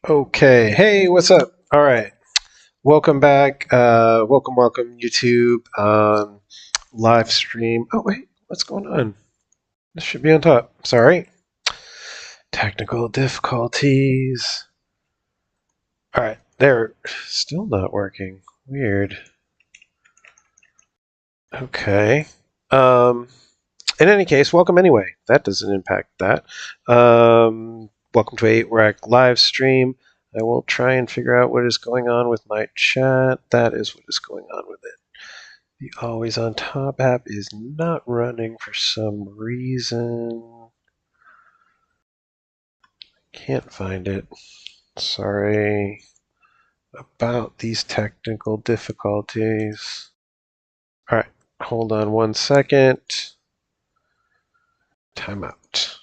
Okay, hey, what's up? All right, welcome back. Welcome, YouTube. Live stream. Oh wait, what's going on? This should be on top. Sorry, technical difficulties. All right, they're still not working. Weird. Okay. Um, in any case, welcome anyway. That doesn't impact that. Welcome to 8-Rack live stream. I will try and figure out what is going on with my chat. That is what is going on with it. The Always on Top app is not running for some reason. Can't find it. Sorry about these technical difficulties. All right, hold on 1 second. Timeout.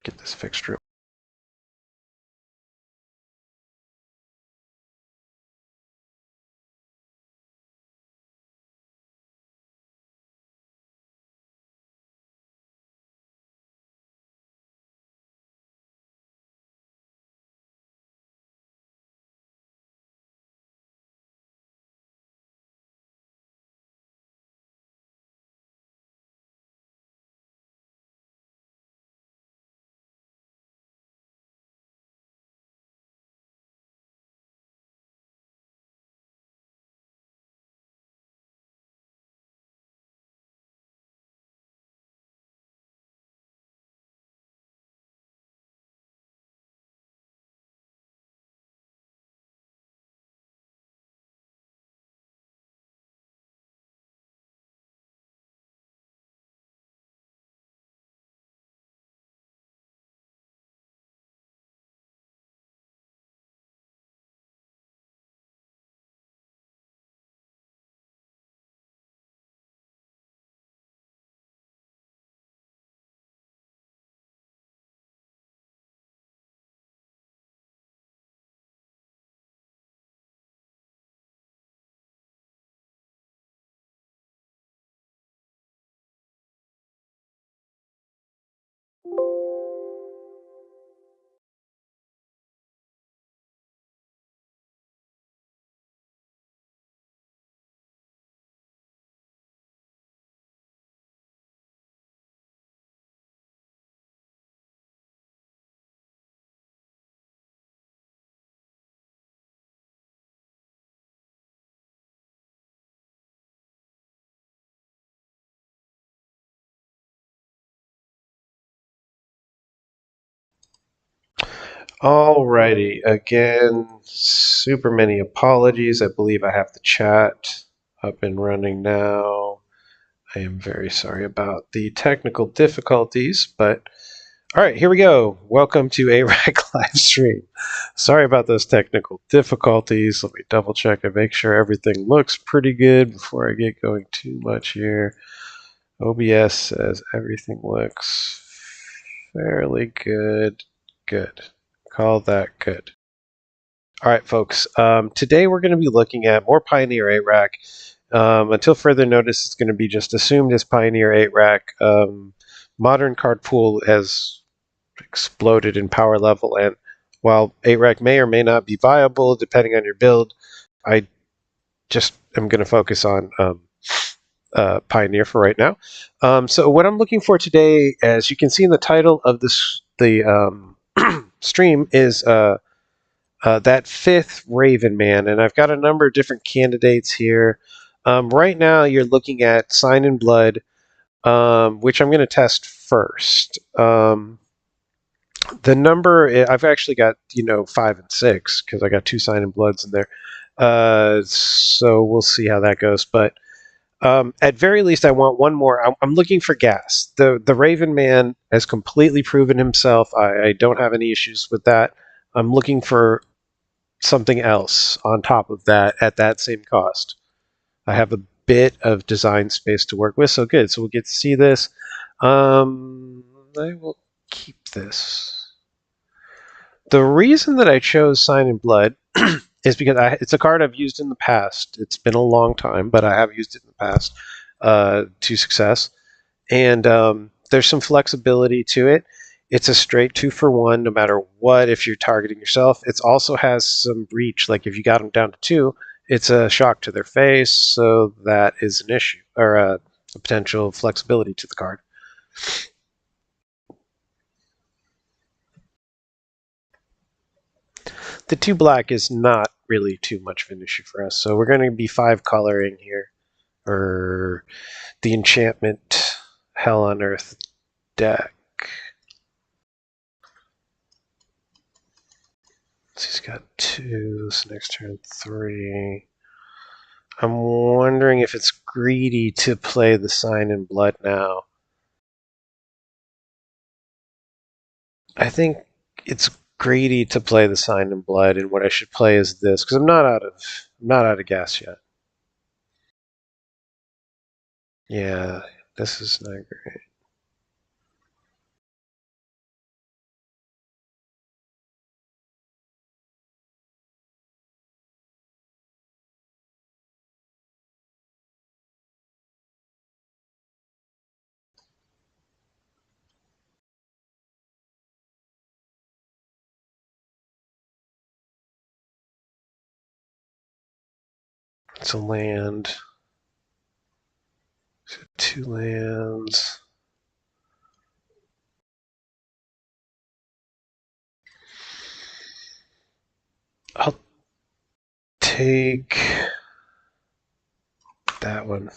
Get this fixed real. Alrighty, again, super many apologies. I believe I have the chat up and running now. I am very sorry about the technical difficulties, but all right, here we go. Welcome to ARAC live stream. Sorry about those technical difficulties. Let me double check and make sure everything looks pretty good before I get going too much here. OBS says everything looks fairly good. Good. Call that good. All right, folks. Today we're going to be looking at more Pioneer 8-Rack. Until further notice, it's going to be just assumed as Pioneer 8-Rack. Modern card pool has exploded in power level, and while 8-Rack may or may not be viable, depending on your build, I just am going to focus on Pioneer for right now. So what I'm looking for today, as you can see in the title of this, the stream, is that fifth Raven Man, and I've got a number of different candidates here. Right now, you're looking at Sign in Blood, which I'm going to test first. The number, I've actually got 5 and 6 because I got 2 Sign in Bloods in there. So we'll see how that goes, but. At very least, I want one more. I'm looking for gas. The Raven Man has completely proven himself. I don't have any issues with that. I'm looking for something else on top of that at that same cost. I have a bit of design space to work with, so good. So we'll get to see this. I will keep this. The reason that I chose Sign in Blood is because it's a card I've used in the past. It's been a long time, but I have used it in the past to success. And there's some flexibility to it. It's a straight 2-for-1 no matter what if you're targeting yourself. It also has some reach, like if you got them down to 2, it's a shock to their face, so that is an issue, or a potential flexibility to the card. The 2 black is not really too much of an issue for us, so we're going to be 5 coloring here, or the enchantment Hell on Earth deck. So he's got 2, so next turn 3. I'm wondering if it's greedy to play the Sign in Blood now. I think it's greedy to play the Sign in Blood, and what I should play is this, because I'm not out of gas yet. Yeah, this is not great. It's a land. 2 lands. I'll take that one.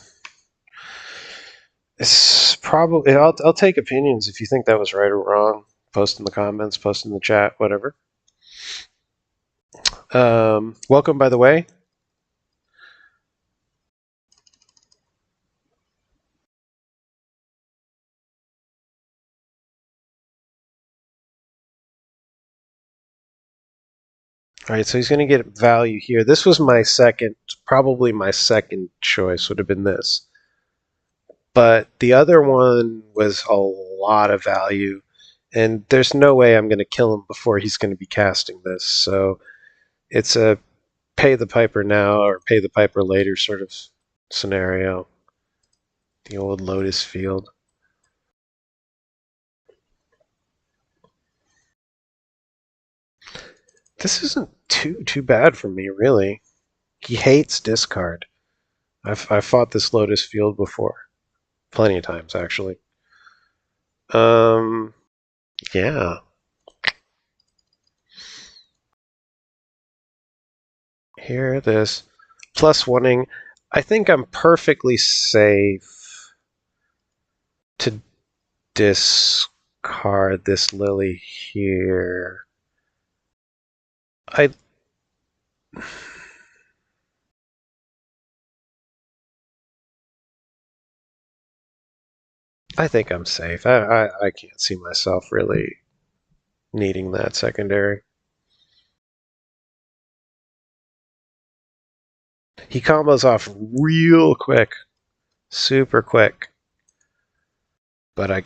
It's probably. I'll take opinions if you think that was right or wrong. Post in the comments, post in the chat, whatever. Welcome, by the way. All right, so he's going to get value here. This was my second, probably my second choice would have been this. But the other one was a lot of value, and there's no way I'm going to kill him before he's going to be casting this. So it's a pay the piper now or pay the piper later sort of scenario. The old Lotus Field. This isn't too bad for me, really. He hates discard. I've fought this Lotus Field before. Plenty of times, actually. Yeah. Here it is. Plus oneing. I think I'm perfectly safe to discard this Lily here. I think I'm safe. I can't see myself really needing that secondary. He combos off real quick. Super quick. But I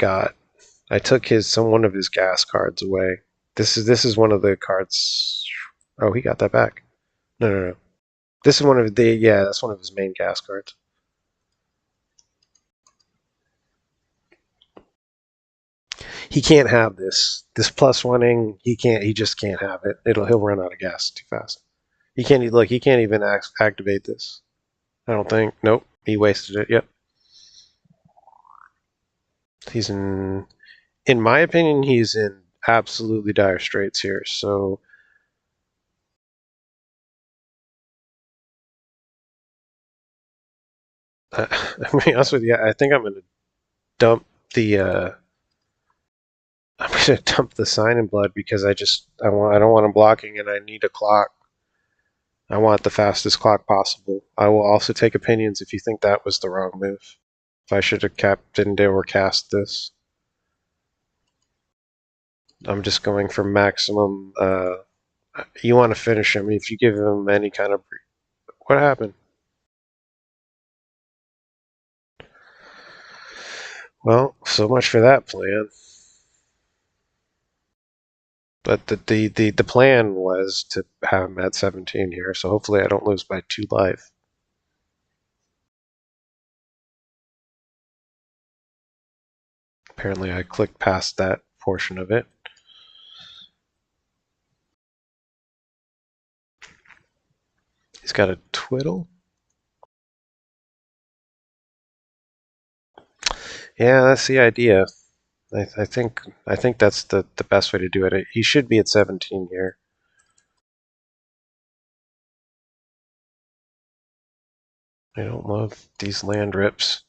took one of his gas cards away. This is one of the cards. Oh, he got that back. No. This is one of that's one of his main gas cards. He can't have this. This plus oneing, he just can't have it. He'll run out of gas too fast. He can't even activate this. I don't think. Nope. He wasted it. Yep. He's in my opinion, he's in absolutely dire straits here. So I'm gonna be honest with you, I think I'm gonna dump the Sign in Blood because I don't want him blocking, and I need a clock. I want the fastest clock possible. I will also take opinions if you think that was the wrong move. If I should have captained or cast this. I'm just going for maximum. You want to finish him if you give him any kind of. What happened? Well, so much for that plan. But the plan was to have him at 17 here, so hopefully I don't lose by 2 life. Apparently I clicked past that portion of it. He's got a twiddle. Yeah, that's the idea. I think that's the best way to do it. He should be at 17 here. I don't love these land rips.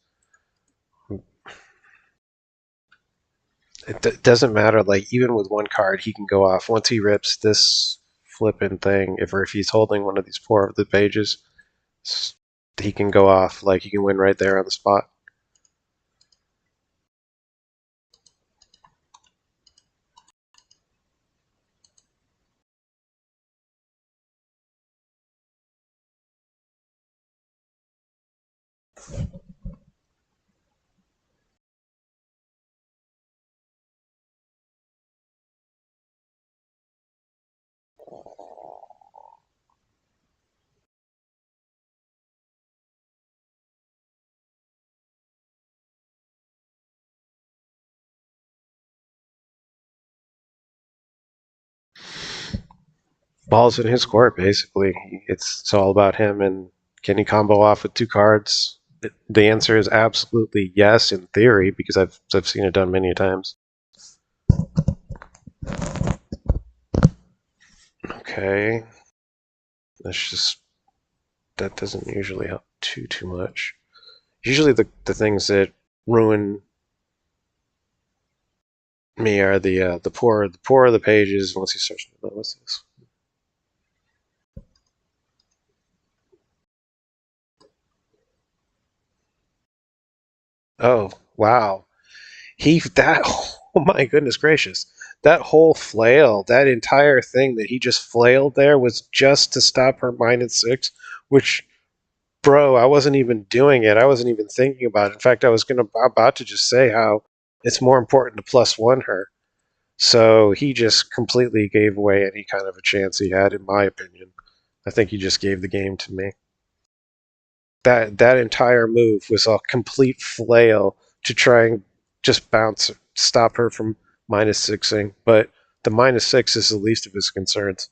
It doesn't matter. Like, even with one card, he can go off. Once he rips this flipping thing, if he's holding one of these 4 of the pages, he can go off. Like, he can win right there on the spot. Ball's in his court, basically. It's all about him, and can he combo off with 2 cards? The answer is absolutely yes, in theory, because I've seen it done many times. Okay, that doesn't usually help too much. Usually the things that ruin me are the poor of the pages. Once he starts, what's this? Oh wow, oh my goodness gracious, that whole flail, that entire thing that he just flailed there was just to stop her -6, which, bro, I wasn't even doing it. I wasn't even thinking about it. In fact, I was about to just say how it's more important to +1 her. So he just completely gave away any kind of a chance he had, in my opinion. I think he just gave the game to me. That entire move was a complete flail to try and just stop her from -6ing, but the -6 is the least of his concerns.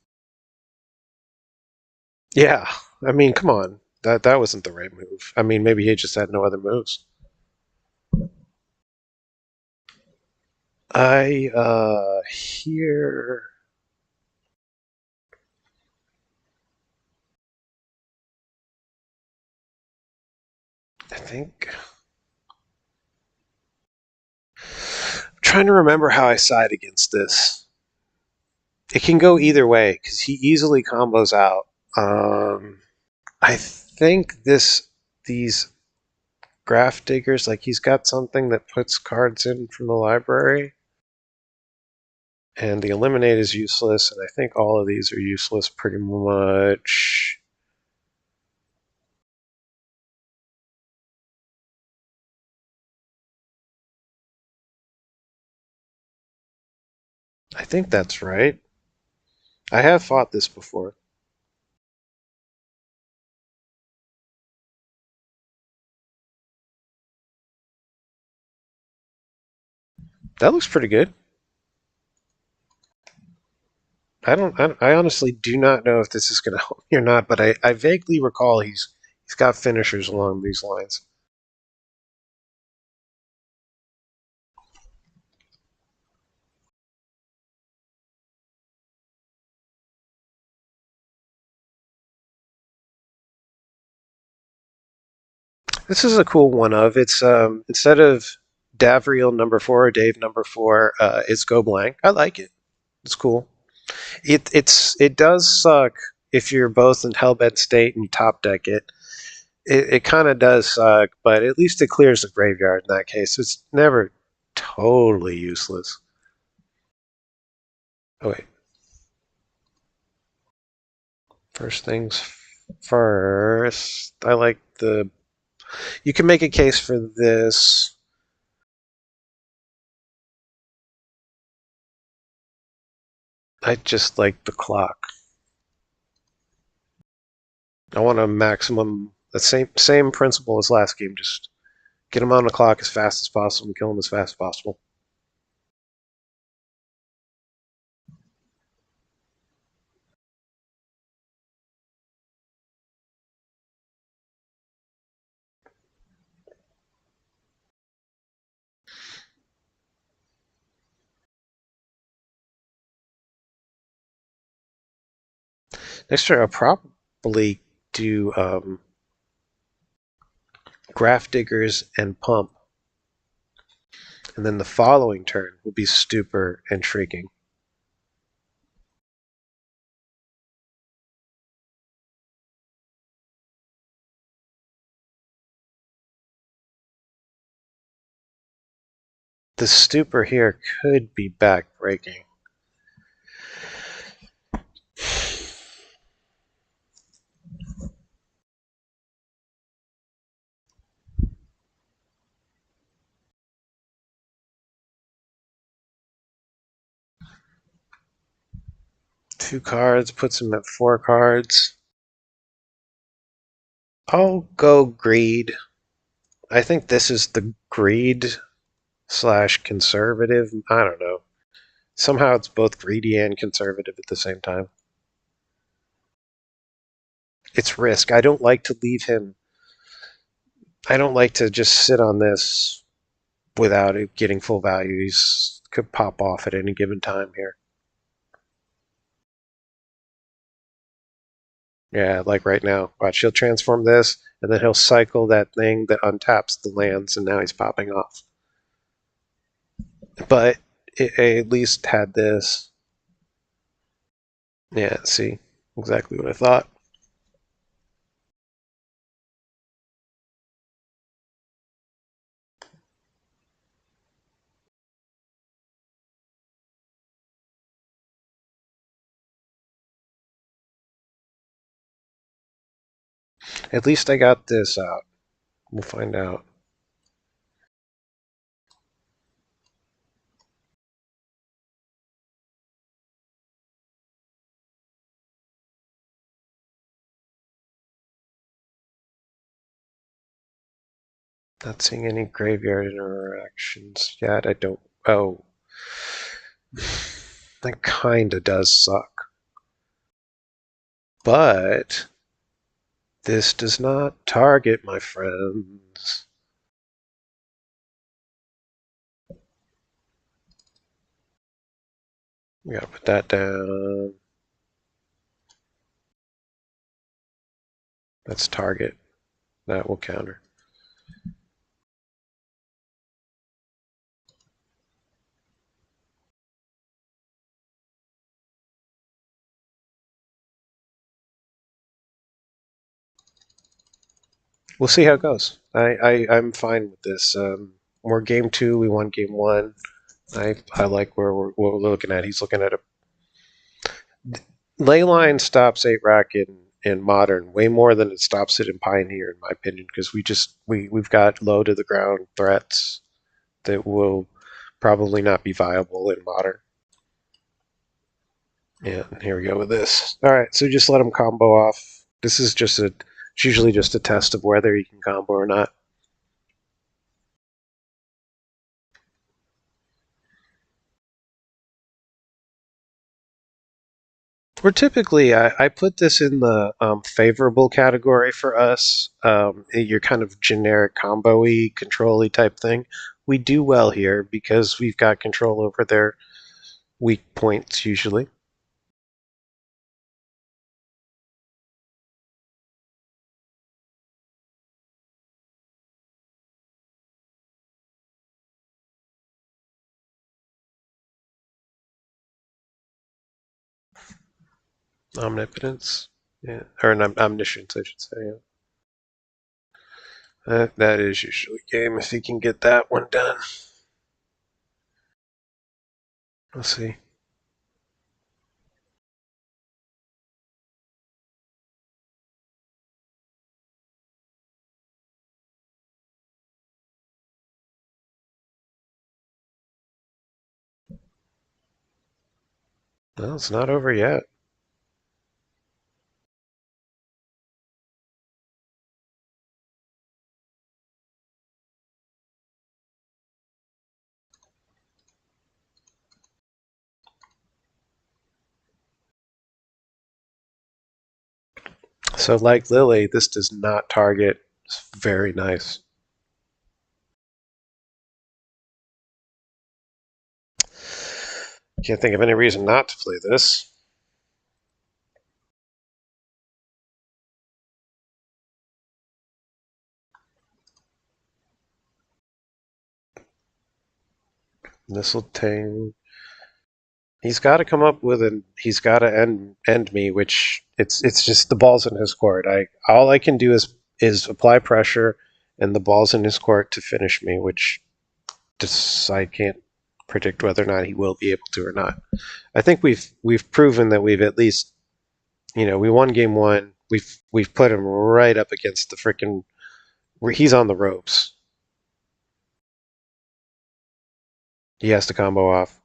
Yeah, I mean, come on. That wasn't the right move. I mean, maybe he just had no other moves. Here. I think. I'm trying to remember how I side against this. It can go either way because he easily combos out. I think these graph diggers, like, he's got something that puts cards in from the library, and the eliminate is useless, and I think all of these are useless pretty much. I think that's right. I have fought this before. That looks pretty good. I honestly do not know if this is going to help me or not, but I vaguely recall he's got finishers along these lines. This is a cool one of. It's instead of Davriel #4 or Dave #4, it's Go Blank. I like it. It's cool. It does suck if you're both in Hellbent State and you top deck it. It kind of does suck, but at least it clears the graveyard in that case. It's never totally useless. Oh wait. First things first. I like the. You can make a case for this. I just like the clock. I want a maximum. The same principle as last game. Just get him on the clock as fast as possible and kill him as fast as possible. Next turn, I'll probably do Graph Diggers and Pump. And then the following turn will be Stupor and Shrieking. The Stupor here could be back-breaking. Two cards, puts him at 4 cards. I'll go Greed. I think this is the Greed / conservative. I don't know. Somehow it's both greedy and conservative at the same time. It's risk. I don't like to leave him. I don't like to just sit on this without it getting full value. He's could pop off at any given time here. Yeah, like right now. Watch, he'll transform this, and then he'll cycle that thing that untaps the lands, and now he's popping off. But it at least had this. Yeah, see? Exactly what I thought. At least I got this out. We'll find out. Not seeing any graveyard interactions yet. I don't. Oh. That kinda does suck. But this does not target, my friends. We gotta put that down. That's target. That will counter. We'll see how it goes. I'm fine with this. We're game 2. We won game 1. I like what we're looking at. He's looking at a Leyline stops 8-rack in Modern way more than it stops it in Pioneer, in my opinion, because we've got low to the ground threats that will probably not be viable in Modern. Yeah, here we go with this. All right, so just let him combo off. This is just it's usually just a test of whether he can combo or not. We're typically, I put this in the favorable category for us. Your kind of generic combo-y, control-y type thing. We do well here because we've got control over their weak points usually. Omnipotence, yeah, or an omniscience, I should say. Yeah. That is usually game if he can get that one done. We'll see. Well, it's not over yet. So, like Lily, this does not target. It's very nice. Can't think of any reason not to play this. This'll ting. He's got to come up with an. He's got to end me, which it's just the ball's in his court. All I can do is apply pressure, and the ball's in his court to finish me, which just I can't predict whether or not he will be able to or not. I think we've proven that we've at least, we won game one. We've put him right up against the freaking. He's on the ropes. He has to combo off.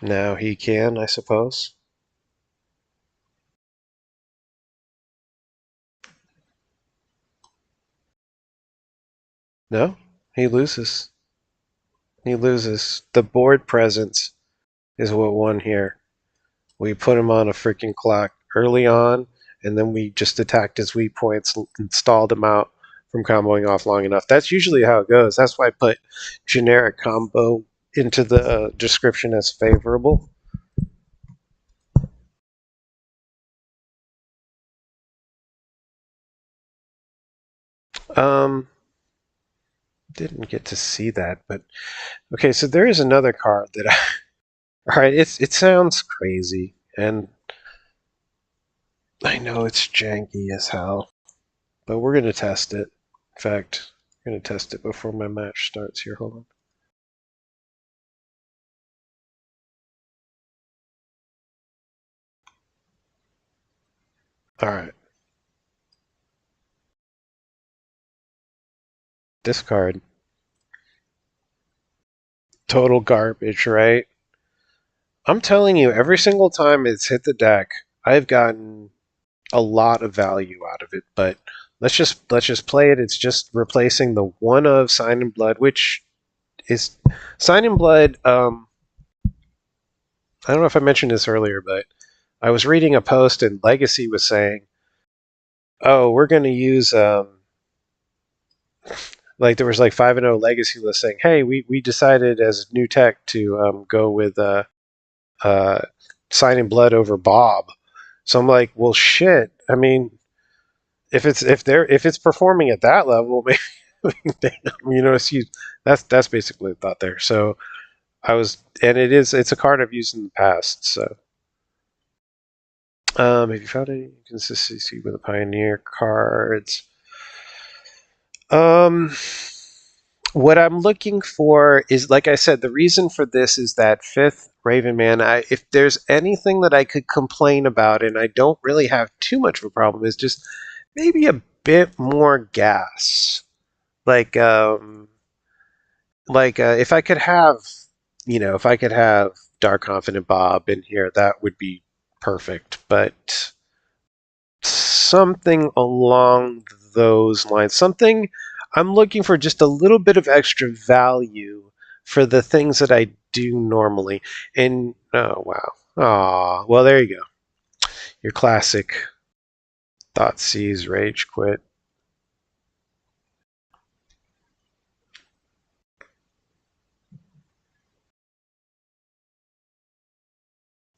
Now he can, I suppose. No, he loses. He loses. The board presence is what won here. We put him on a freaking clock early on, and then we just attacked his weak points and stalled him out from comboing off long enough. That's usually how it goes. That's why I put generic combo into the description as favorable. Didn't get to see that, but okay. So there is another card that all right. It sounds crazy, and I know it's janky as hell, but we're gonna test it. In fact, I'm gonna test it before my match starts here. Hold on. All right. Discard. Total garbage, right? I'm telling you, every single time it's hit the deck, I've gotten a lot of value out of it. But let's just play it. It's just replacing the one of Sign in Blood, which is Sign in Blood. I don't know if I mentioned this earlier, but I was reading a post and Legacy was saying, "Oh, we're going to use like there was like 5-0 Legacy list saying, hey, we decided as new tech to go with uh, Sign in Blood over Bob." So I'm like, well, shit. I mean, if it's performing at that level, maybe that's basically the thought there. So I was, and it's a card I've used in the past. So have you found any consistency with the Pioneer cards? Um, what I'm looking for is, like I said, the reason for this is that fifth Raven Man. If there's anything that I could complain about, and I don't really have too much of a problem, is just maybe a bit more gas. Like, if I could have, if I could have Dark Confident Bob in here, that would be perfect. But something along those lines. Something I'm looking for just a little bit of extra value for the things that I do normally. And oh wow. Aw, well there you go. Your classic Thoughtseize Rage Quit.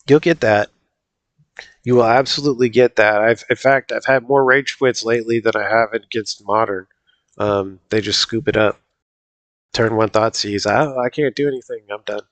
You'll get that. You will absolutely get that. In fact, I've had more Rage Quits lately than I have against Modern. They just scoop it up. Turn one Thoughtseize. I can't do anything. I'm done.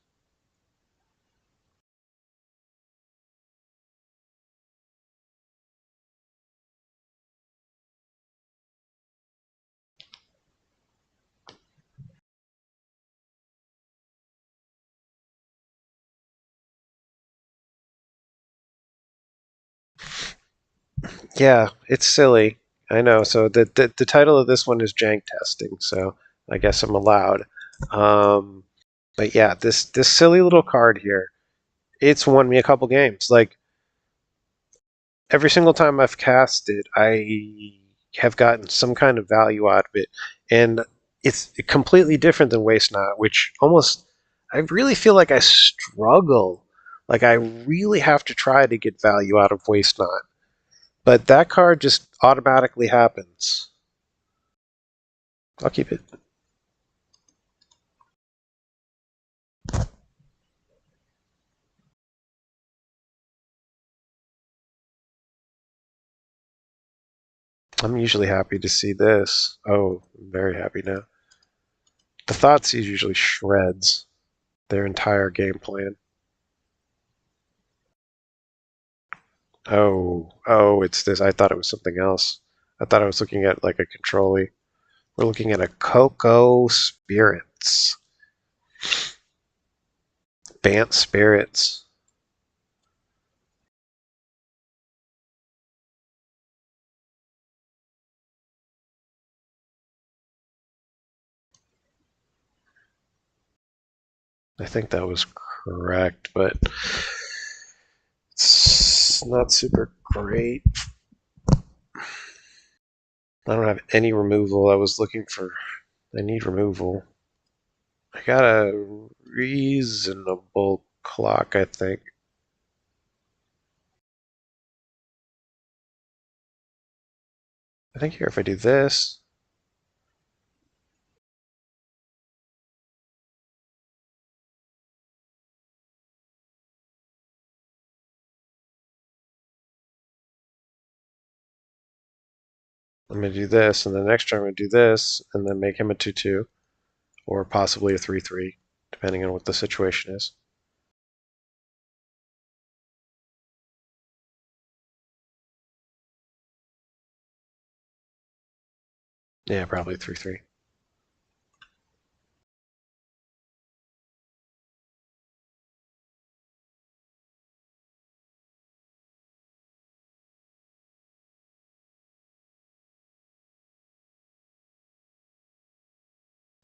Yeah, it's silly. I know. So the title of this one is jank testing. So I guess I'm allowed. Um, but yeah, this silly little card here, it's won me a couple games. Like every single time I've cast it, I have gotten some kind of value out of it, and it's completely different than Waste Not, which almost I really feel like I struggle. Like I really have to try to get value out of Waste Not. But that card just automatically happens. I'll keep it. I'm usually happy to see this. Oh, I'm very happy now. The Thoughtseize usually shreds their entire game plan. Oh, it's this. I thought it was something else. I thought I was looking at like a controlly. We're looking at a CoCo Spirits. Bant Spirits. I think that was correct, but it's not super great. I don't have any removal. I was looking for. I need removal. I got a reasonable clock, I think. I think here if I do this. I'm going to do this, and then next turn I'm going to do this, and then make him a 2/2, or possibly a 3/3, depending on what the situation is. Yeah, probably 3/3.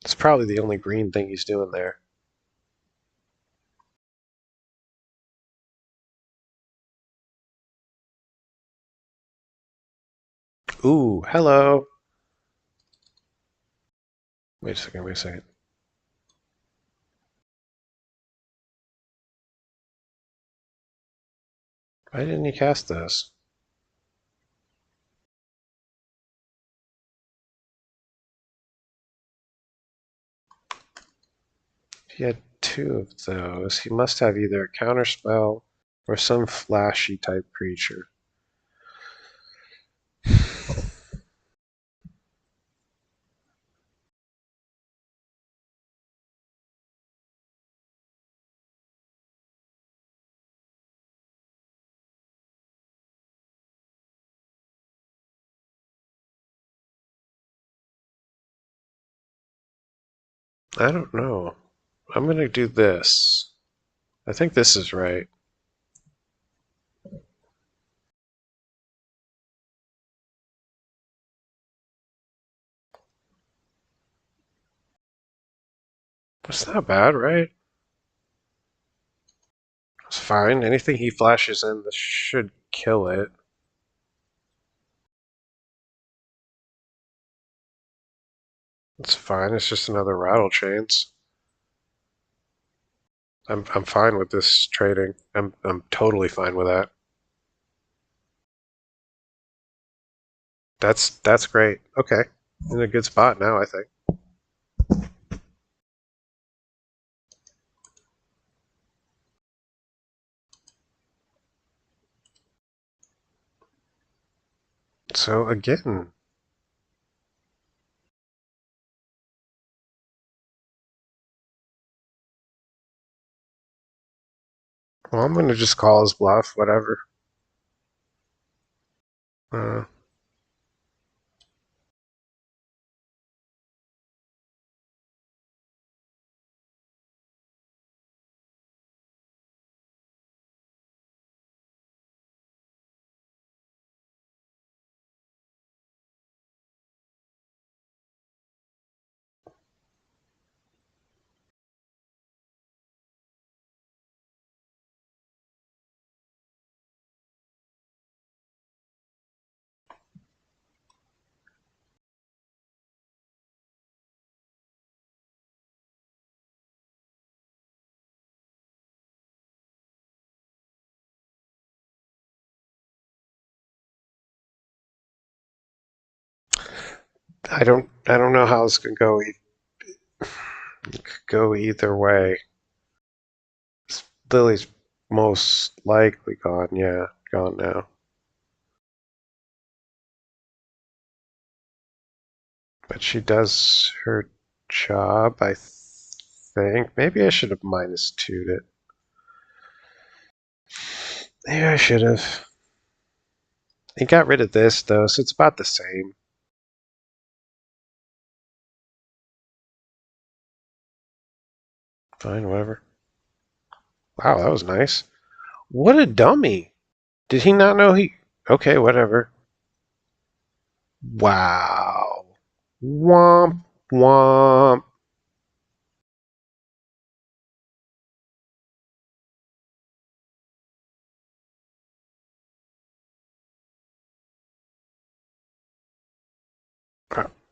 It's probably the only green thing he's doing there. Ooh, hello. Wait a second, wait a second. Why didn't he cast this? He had two of those. He must have either a counterspell or some flashy type creature. I don't know. I'm going to do this. I think this is right. It's not bad, right? It's fine. Anything he flashes in, this should kill it. It's fine. It's just another rattle chains. I'm fine with this trading. I'm totally fine with that. That's great. Okay. In a good spot now, I think. So again, well, I'm gonna just call his bluff, whatever. Uh, I don't know how this can go. It could go either way. Lily's most likely gone. Yeah, gone now. But she does her job, I think. Maybe I should have minus 2'd it. Yeah, I should have. He got rid of this, though, so it's about the same. Fine, whatever. Wow, that was nice. What a dummy. Did he not know he... Okay, whatever. Wow. Womp, womp.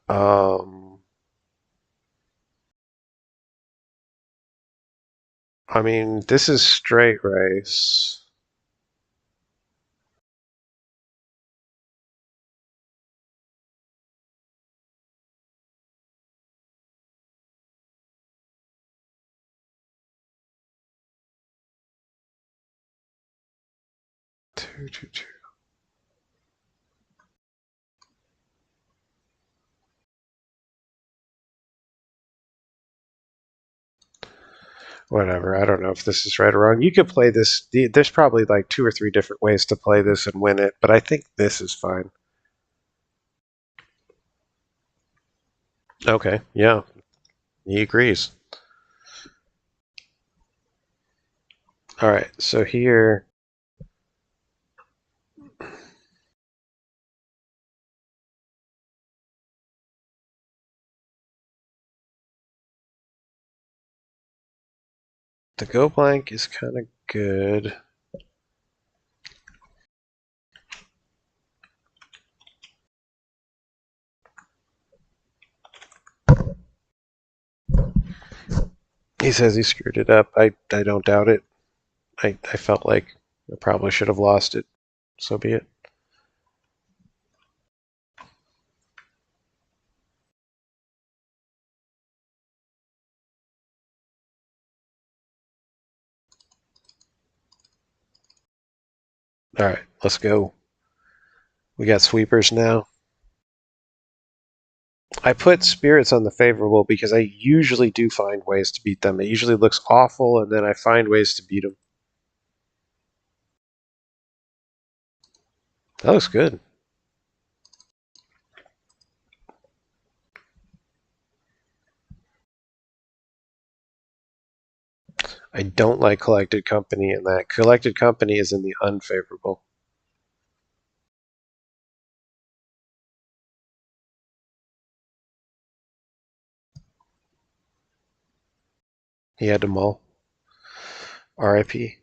Um... I mean, this is straight race. Two, two, two. Whatever. I don't know if this is right or wrong. You could play this. There's probably like 2 or 3 different ways to play this and win it, but I think this is fine. Okay. Yeah. He agrees. All right. So here. The go blank is kind of good. He says he screwed it up. I don't doubt it. I felt like I probably should have lost it. So be it. All right, let's go. We got sweepers now. I put spirits on the favorable because I usually do find ways to beat them. It usually looks awful, and then I find ways to beat them. That looks good. I don't like collected company in that. Collected company is in the unfavorable. He had to mull. RIP.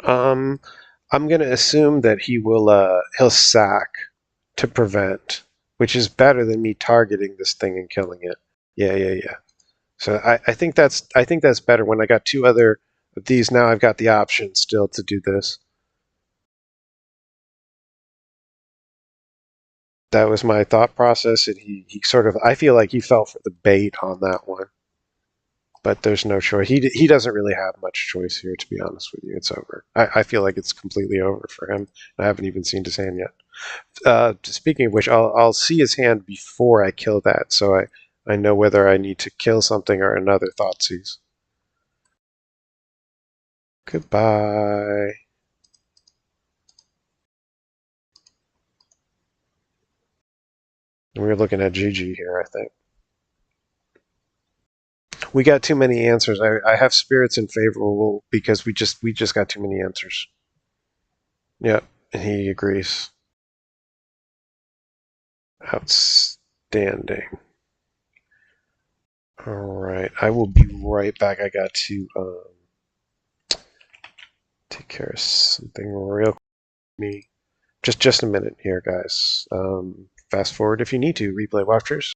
I'm gonna assume that he'll sack to prevent, which is better than me targeting this thing and killing it. Yeah. So I think that's better. When I got 2 other of these, now I've got the option still to do this. That was my thought process, and he sort of, I feel like he fell for the bait on that one. But there's no choice. He doesn't really have much choice here, to be honest with you. It's over. I feel like it's completely over for him. I haven't even seen his hand yet. Speaking of which, I'll see his hand before I kill that, so I know whether I need to kill something or another Thoughtseize. Goodbye. We're looking at GG here, I think. We got too many answers. I have spirits in favorable because we just got too many answers. Yep, he agrees. Outstanding. All right, I will be right back. I got to take care of something real quick. Just a minute here, guys. Fast forward if you need to. Replay watchers.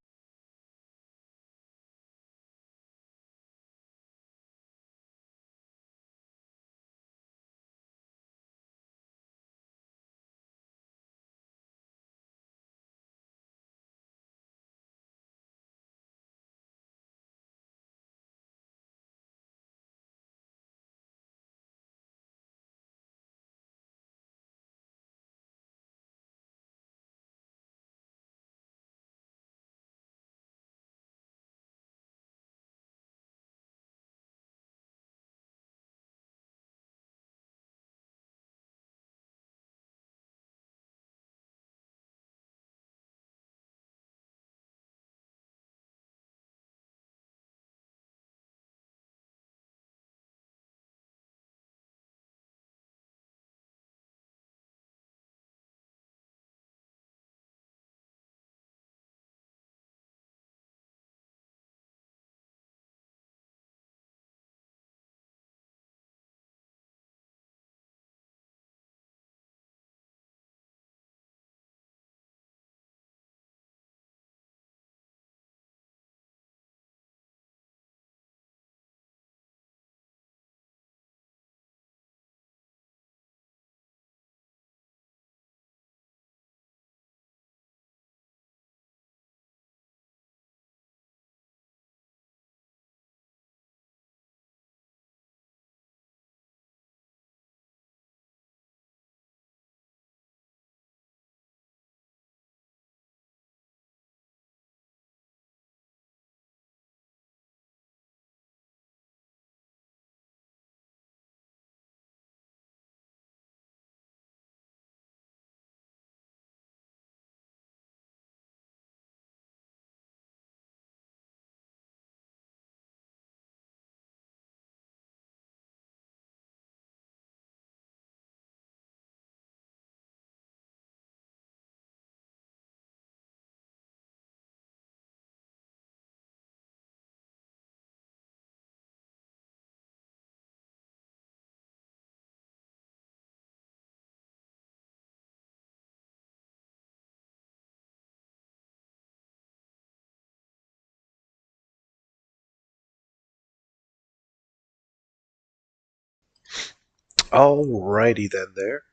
Alrighty then there.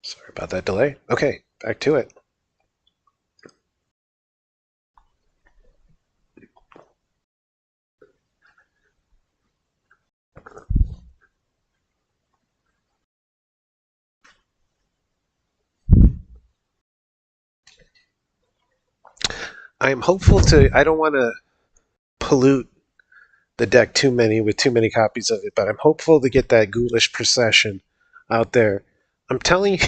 Sorry about that delay. Okay, back to it. I'm hopeful to. I don't want to pollute the deck too many with too many copies of it, but I'm hopeful to get that ghoulish procession out there. I'm telling you,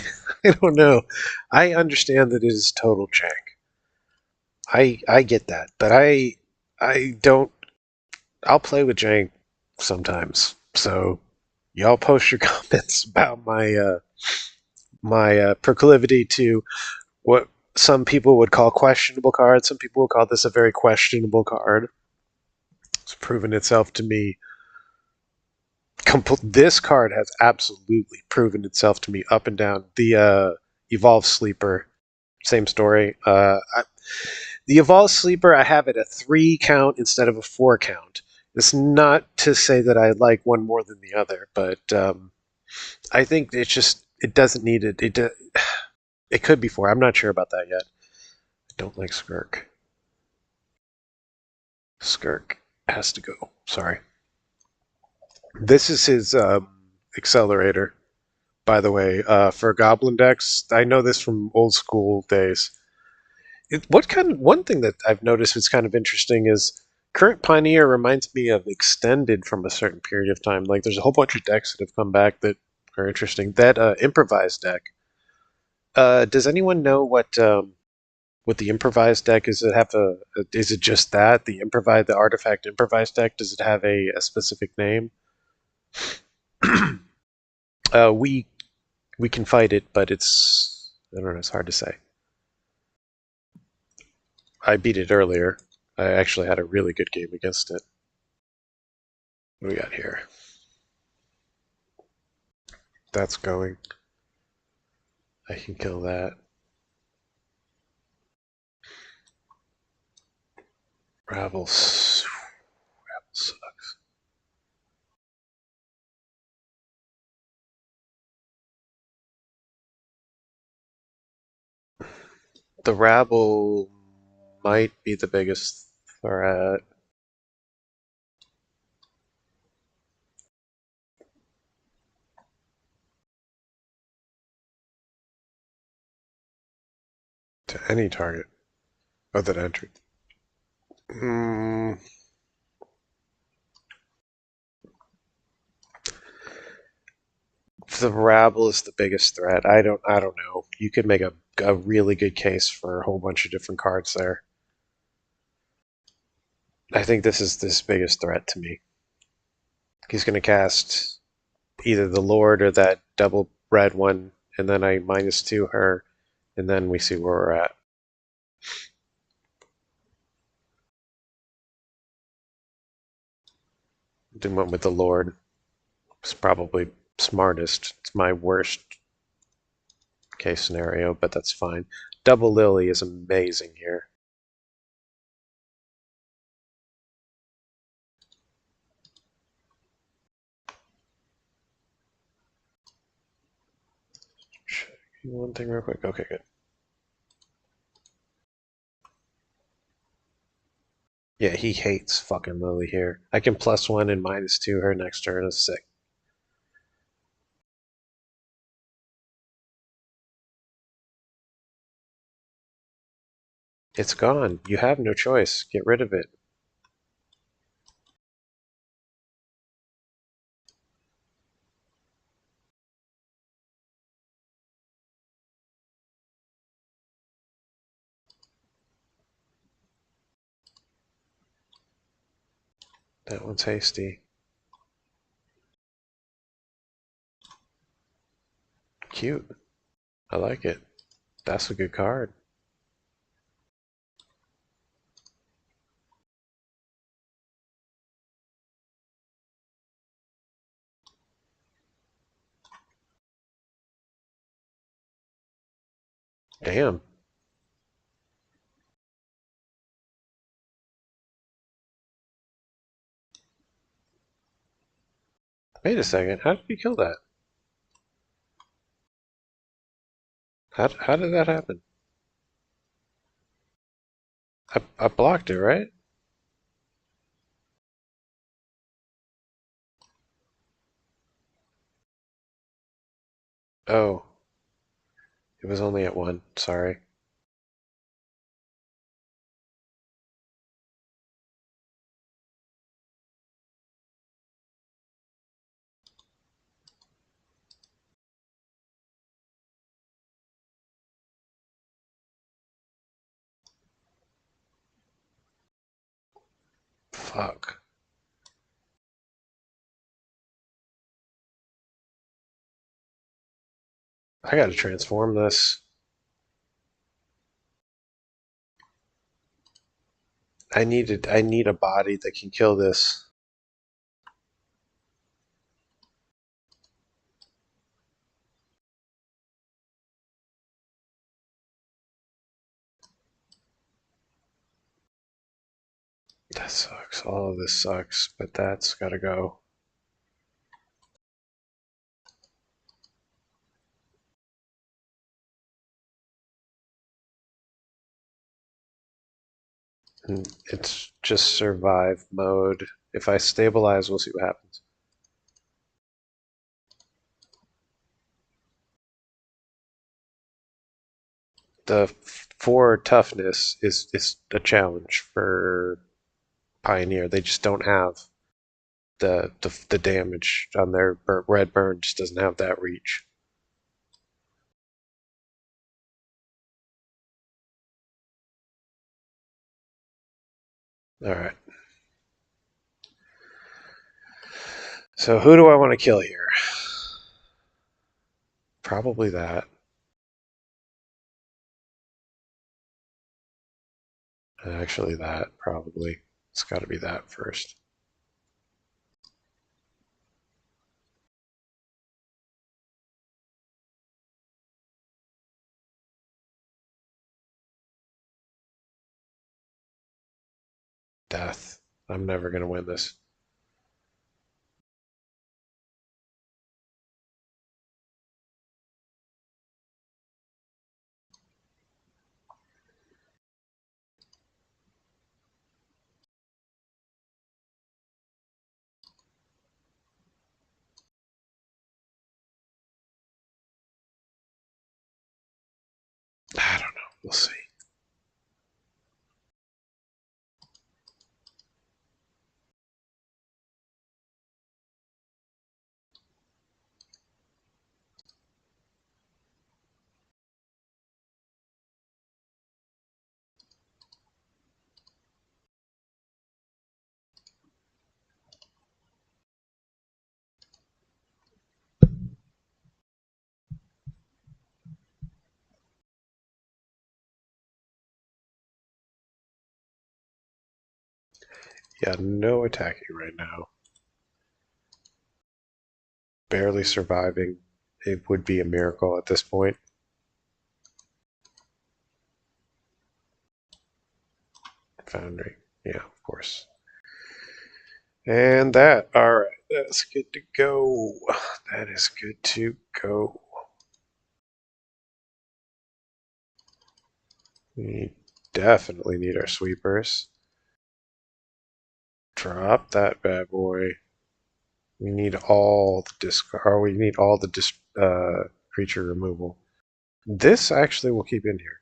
I don't know. I understand that it is total jank. I get that, but I don't. I'll play with jank sometimes. So y'all post your comments about my proclivity to what some people would call questionable cards. Some people would call this a very questionable card. It's proven itself to me. This card has absolutely proven itself to me up and down. The Evolved Sleeper, same story. The Evolved Sleeper, I have it a 3 count instead of a 4 count. It's not to say that I like one more than the other, but I think it's just it doesn't need it. It could be 4. I'm not sure about that yet. I don't like Skirk. Skirk has to go. Sorry. This is his accelerator, by the way, for Goblin decks. I know this from old school days. One thing that I've noticed is kind of interesting is current Pioneer reminds me of Extended from a certain period of time. Like there's a whole bunch of decks that have come back that are interesting. That improvised deck. Does anyone know what the improvised deck is? It have is it just that the artifact improvised deck? Does it have a specific name? We can fight it, but it's I don't know. It's hard to say. I beat it earlier. I actually had a really good game against it. What do we got here? That's going. I can kill that. Rabble sucks. The Rabble might be the biggest threat. To any target. Oh, that entered. The Rabble is the biggest threat. I don't know. You could make a really good case for a whole bunch of different cards there. I think this is this biggest threat to me. He's going to cast either the Lord or that double red one, and then I -2 her, and then we see where we're at. Then went with the Lord. It's probably smartest. It's my worst case scenario, but that's fine. Double Lily is amazing here. One thing real quick. Okay, good. Yeah, he hates fucking Lily here. I can +1 and -2 her next turn. Is sick. It's gone. You have no choice. Get rid of it. That one's hasty. Cute. I like it. That's a good card. Damn. Wait a second, how did you kill that? How did that happen? I blocked it, right? Oh, it was only at 1. Sorry. Fuck. I gotta transform this. I need a body that can kill this. That sucks. All of this sucks, but that's gotta go. And it's just survive mode. If I stabilize, we'll see what happens. The 4 toughness is a challenge for Pioneer. They just don't have the damage on their red burn. Just doesn't have that reach. All right. So who do I want to kill here? Probably that. Actually, that probably. It's got to be that first. Death. I'm never going to win this. I don't know. We'll see. Yeah, no attacking right now. Barely surviving. It would be a miracle at this point. Foundry. Yeah, of course. And that. All right. That's good to go. That is good to go. We definitely need our sweepers. Drop that bad boy. We need all the discard. We need all the creature removal. This actually will keep in here.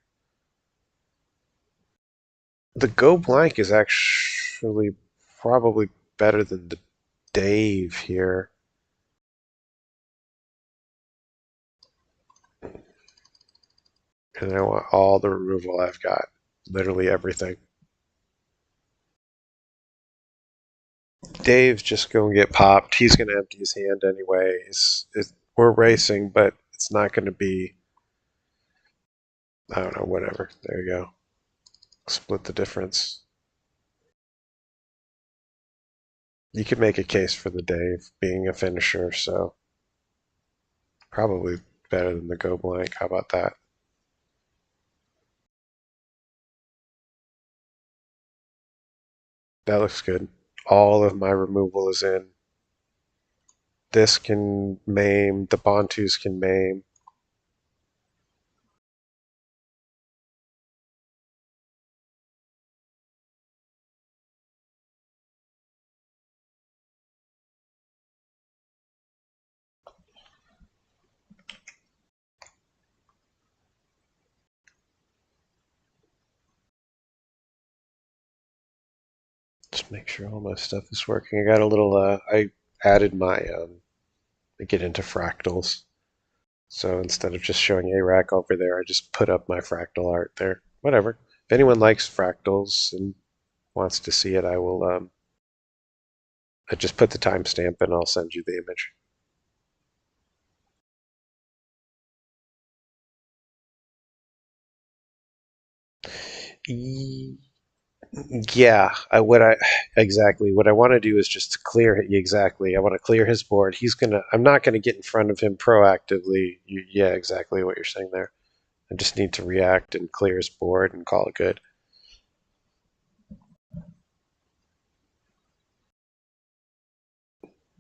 The go blank is actually probably better than the Dave here. And I want all the removal I've got. Literally everything. Dave's just going to get popped. He's going to empty his hand anyways. We're racing, but it's not going to be. I don't know, whatever. There you go. Split the difference. You could make a case for the Dave being a finisher, so probably better than the go blank. How about that? That looks good. All of my removal is in. This can maim. The Bantus can maim. Just make sure all my stuff is working. I got a little, I added my, I get into fractals. So instead of just showing ARAC over there, I just put up my fractal art there. Whatever. If anyone likes fractals and wants to see it, I will, I just put the timestamp and I'll send you the image. Yeah, exactly. What I want to do is just to clear it. Exactly. I want to clear his board. I'm not gonna get in front of him proactively. Yeah, exactly what you're saying there. I just need to react and clear his board and call it good.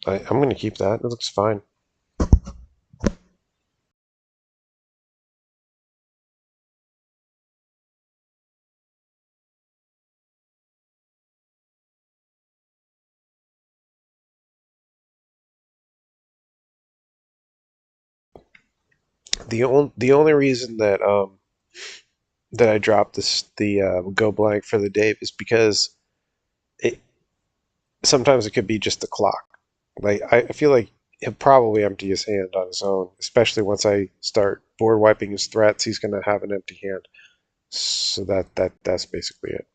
I'm gonna keep that. It looks fine. The only reason that I dropped the go blank for the Dave is because it sometimes it could be just the clock. Like I feel like he'll probably empty his hand on his own, especially once I start board wiping his threats. He's gonna have an empty hand. So that's basically it.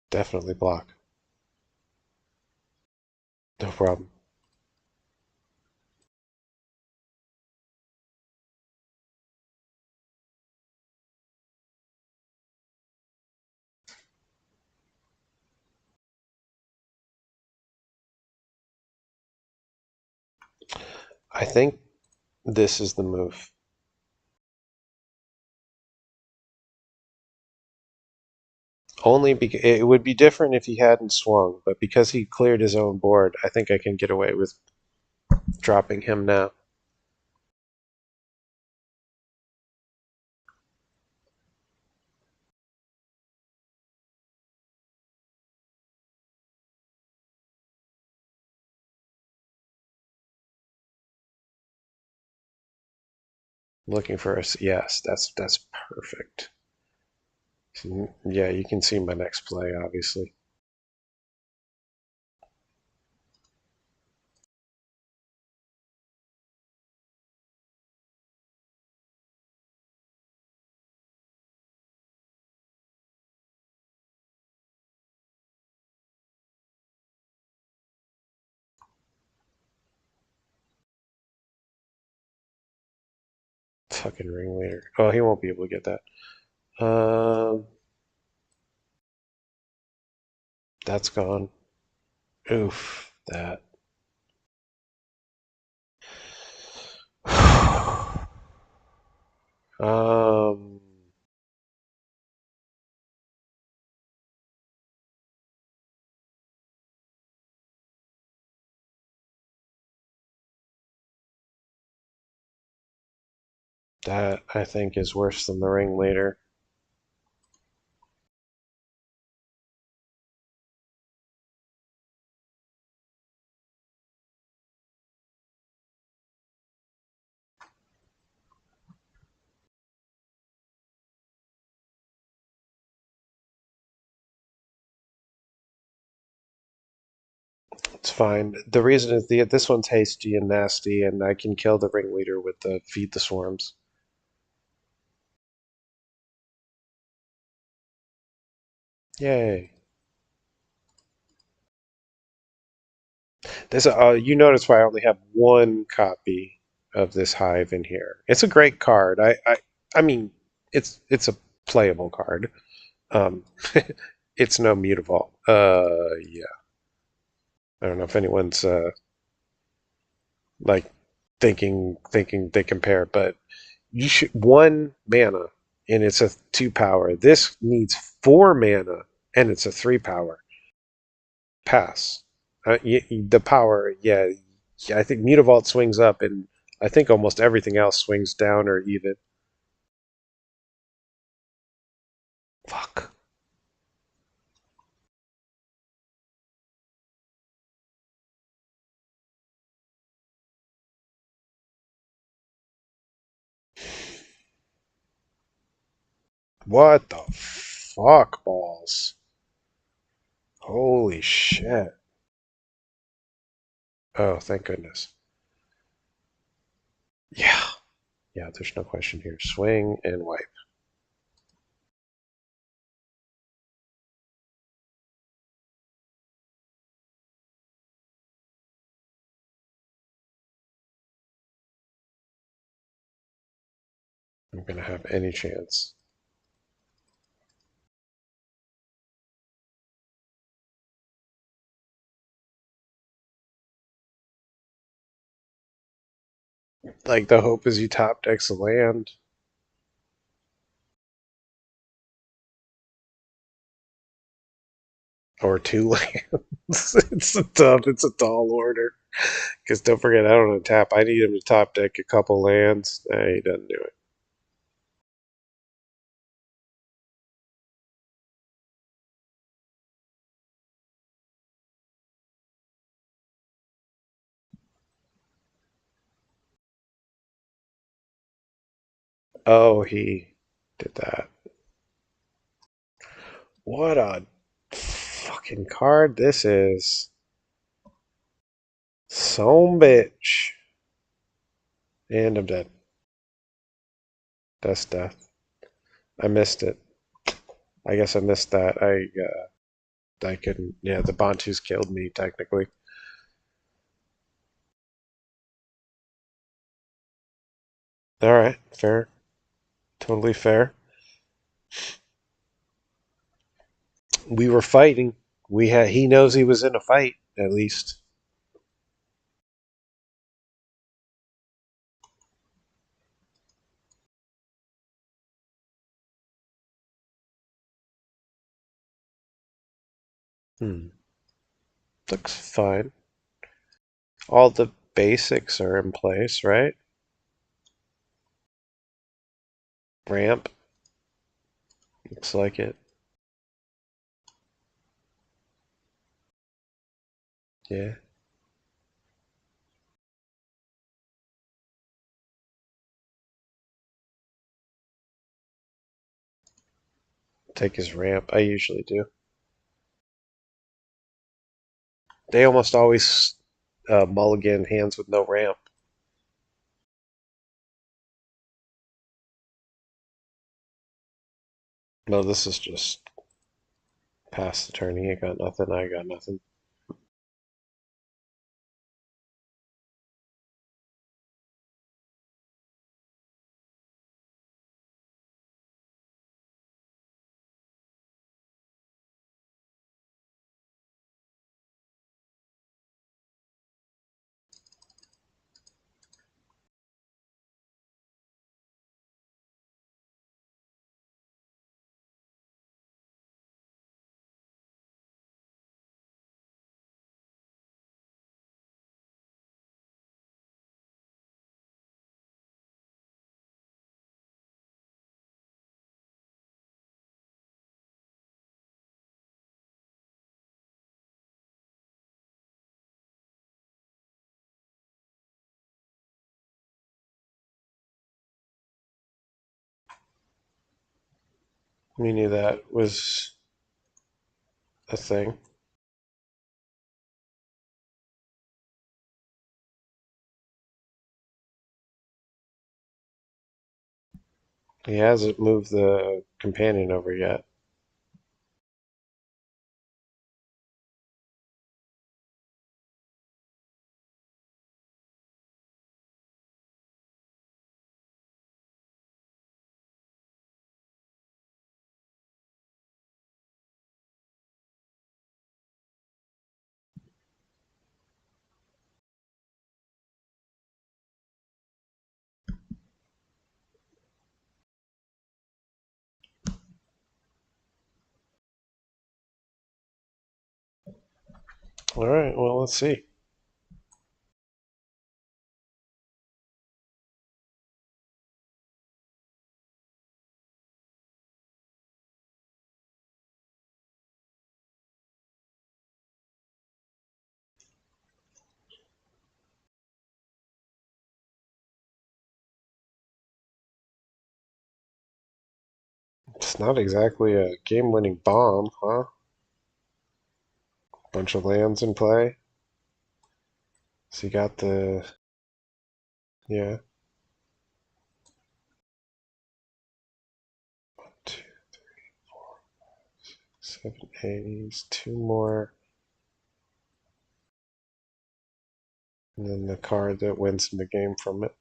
Definitely block. No problem. I think this is the move. Only because it would be different if he hadn't swung, but because he cleared his own board, I think I can get away with dropping him now. Looking for us. Yes, that's perfect. Yeah, you can see my next play, obviously. Fucking ringleader. Oh, he won't be able to get that. That's gone. Oof, that. um, that I think is worse than the ringleader. It's fine. The reason is this one's hasty and nasty, and I can kill the ringleader with the feed the swarms. Yay! This you notice why I only have one copy of this hive in here. It's a great card. I mean, it's a playable card. Um, It's no Mutavault. Yeah. I don't know if anyone's like thinking they compare, but you should 1 mana and it's a 2 power. This needs 4 mana and it's a 3 power. Pass. The power, yeah. I think Mutavault swings up, and I think almost everything else swings down or even. Fuck. What the fuck, balls? Holy shit. Oh, thank goodness. Yeah. Yeah, there's no question here. Swing and wipe. I'm gonna have any chance. Like, the hope is you top decks a land. Or 2 lands. It's a tall order. Because don't forget, I don't untap. I need him to top deck a couple lands. He doesn't do it. Oh, he did that. What a fucking card this is. Some bitch. And I'm dead. That's death. I missed it. I guess I missed that. I couldn't. Yeah, the Bantus killed me technically. All right, fair, totally fair. We were fighting. We had. He knows he was in a fight at least. Hmm. Looks fine. All the basics are in place, right? Ramp. Looks like it. Yeah. Take his ramp. I usually do. They almost always mulligan hands with no ramp. No, this is just past the turn. He ain't got nothing. I got nothing. We knew that was a thing. He hasn't moved the companion over yet. All right, well, let's see. It's not exactly a game-winning bomb, huh? Bunch of lands in play. So you got the... Yeah. 2, 7, 8. He's 2 more. And then the card that wins the game from it.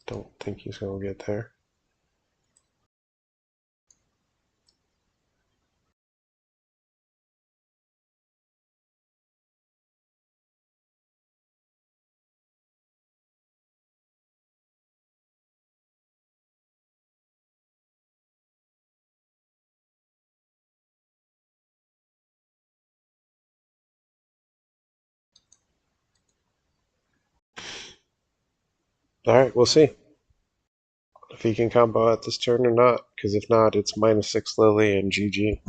Don't think he's going to get there. Alright, we'll see if he can combo out this turn or not. Because if not, it's -6 Lily and GG.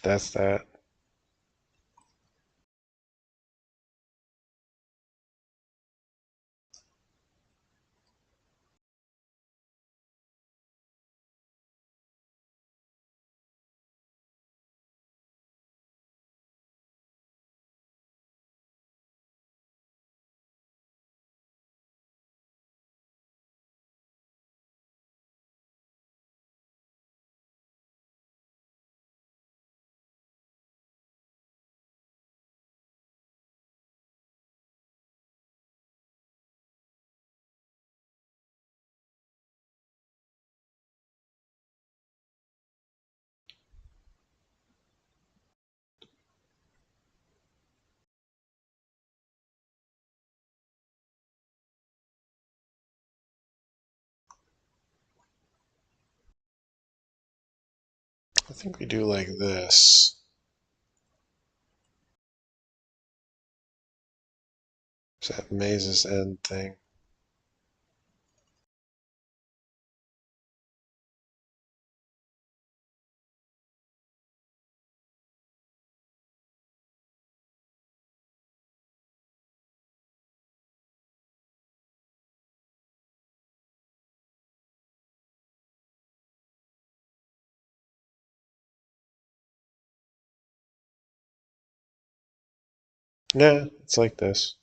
That's that. I think we do like this. It's that Maze's End thing. Nah, it's like this.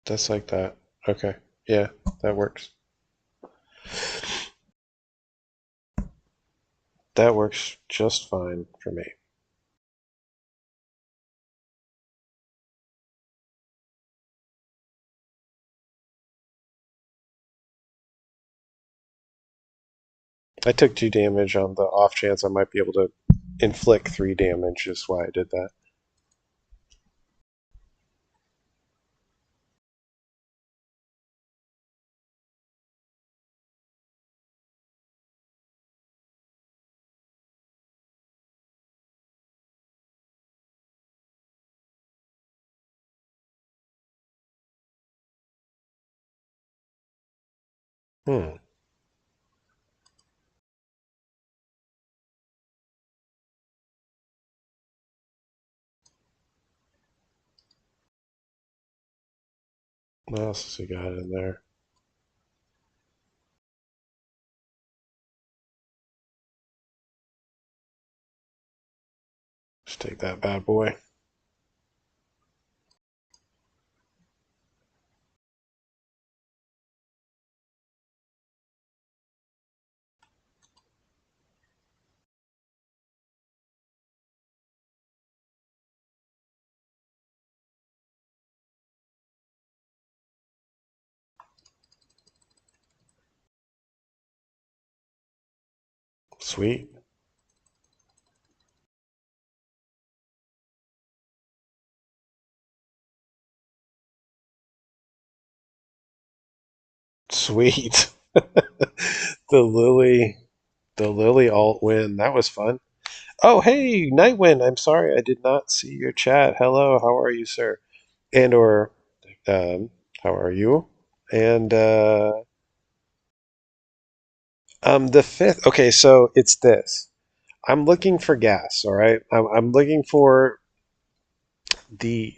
Just like that. Okay. Yeah, that works. That works just fine for me. I took 2 damage on the off chance I might be able to inflict 3 damage, is why I did that. Hmm. What else has he got in there? Let's take that bad boy. Sweet. Sweet. The Lily alt win. That was fun. Oh, hey, Nightwind. I'm sorry I did not see your chat. Hello, how are you, sir? And or um, how are you? And the fifth. Okay, so it's this. I'm looking for gas. All right, I'm looking for the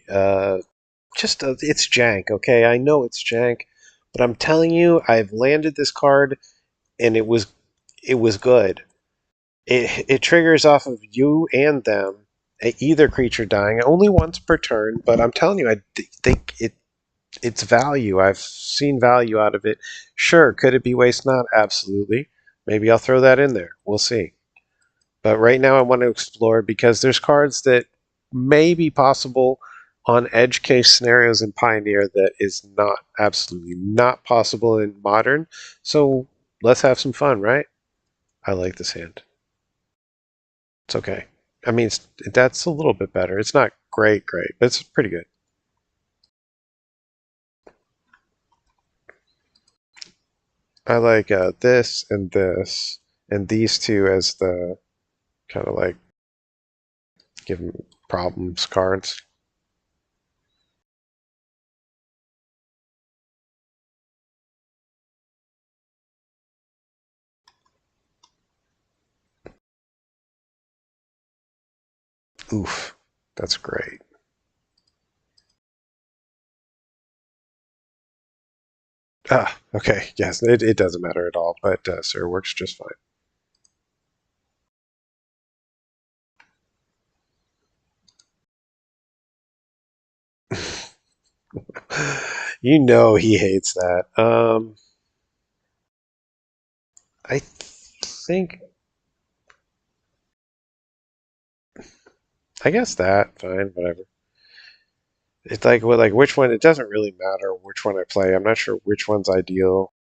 just it's jank. Okay, I know it's jank, but I'm telling you, I've landed this card and it was good. It triggers off of you and them, either creature dying only once per turn. But I'm telling you, think it's value. I've seen value out of it. Sure, could it be waste not? Absolutely. Maybe I'll throw that in there. We'll see. But right now, I want to explore because there's cards that may be possible on edge case scenarios in Pioneer that is not absolutely not possible in Modern. So let's have some fun, right? I like this hand. It's okay. I mean, that's a little bit better. It's not great, but it's pretty good. I like this and these two as the kind of like give them problems cards. Oof, that's great. Ah, okay, yes, it doesn't matter at all, but sir works just fine. You know he hates that. I think I guess that fine, whatever. It's like well, like which one? It doesn't really matter which one I play. I'm not sure which one's ideal.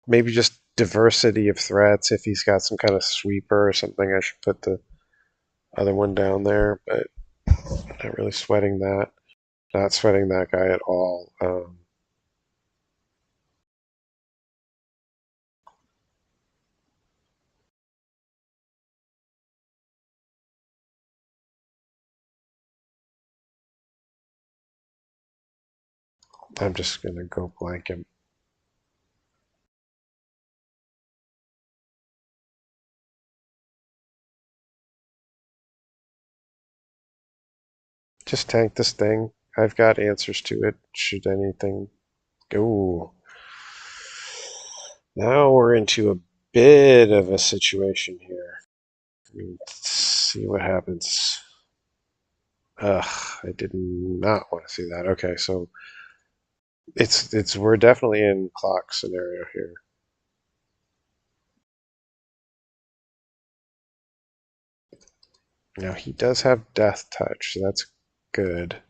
Maybe just diversity of threats. If he's got some kind of sweeper or something, I should put the other one down there. But not really sweating that. Not sweating that guy at all. I'm just gonna go blank him. Just tank this thing. I've got answers to it. Should anything go? Now we're into a bit of a situation here. Let's see what happens. Ugh, I did not want to see that. Okay, so it's we're definitely in clock scenario here. Now he does have death touch, so that's good.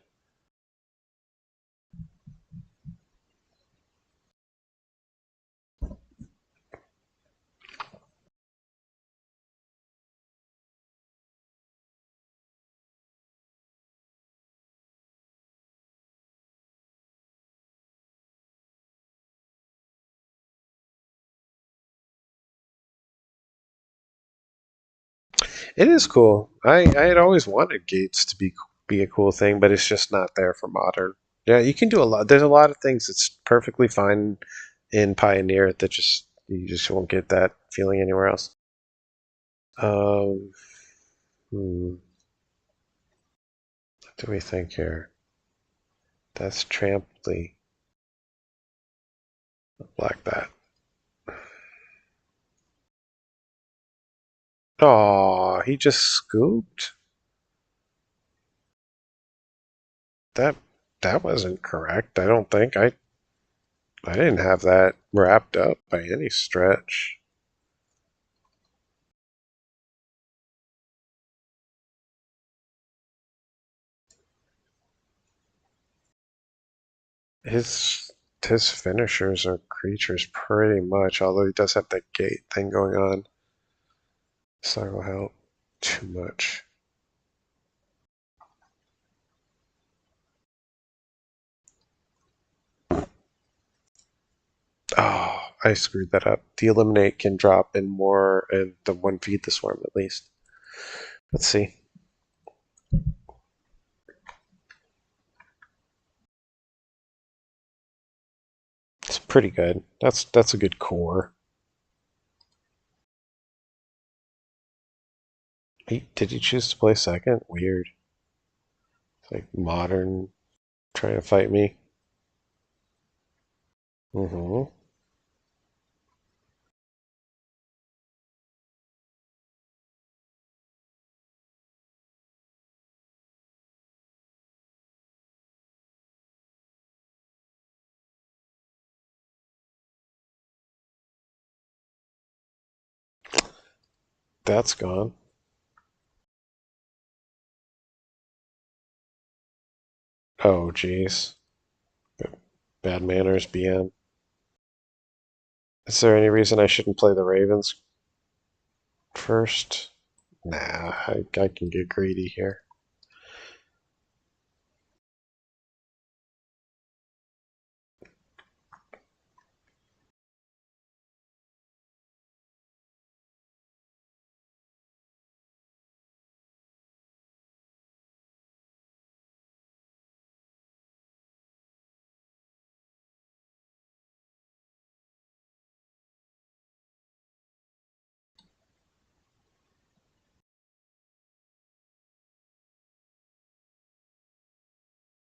It is cool. I had always wanted gates to be a cool thing, but it's just not there for modern. Yeah, you can do a lot. There's a lot of things that's perfectly fine in Pioneer that just you just won't get that feeling anywhere else. Um, what do we think here? That's Tramply. Like that. Oh, he just scooped? That that wasn't correct, I don't think. I didn't have that wrapped up by any stretch. His his finishers are creatures pretty much, although he does have that gate thing going on. It's not gonna help too much. Oh, I screwed that up. The eliminate can drop in more and the one feed the swarm at least. Let's see. It's pretty good. That's a good core. Did he choose to play second? Weird. It's like modern trying to fight me. Mm-hmm. That's gone. Oh, jeez. Bad manners, BM. Is there any reason I shouldn't play the Ravens first? Nah, I can get greedy here.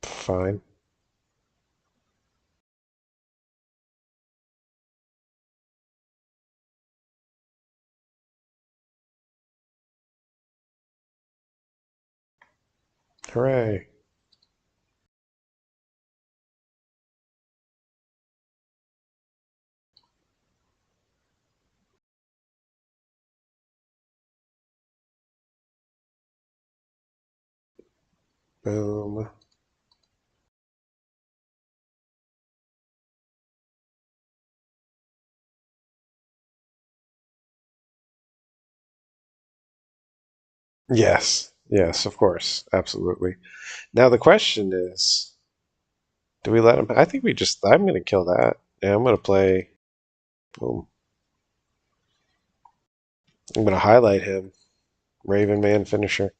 Fine. Hooray. Boom. Yes. Yes, of course. Absolutely. Now the question is, do we let him? I think we just. I'm going to kill that. Yeah, I'm going to play. Boom. I'm going to highlight him. Raven Man finisher.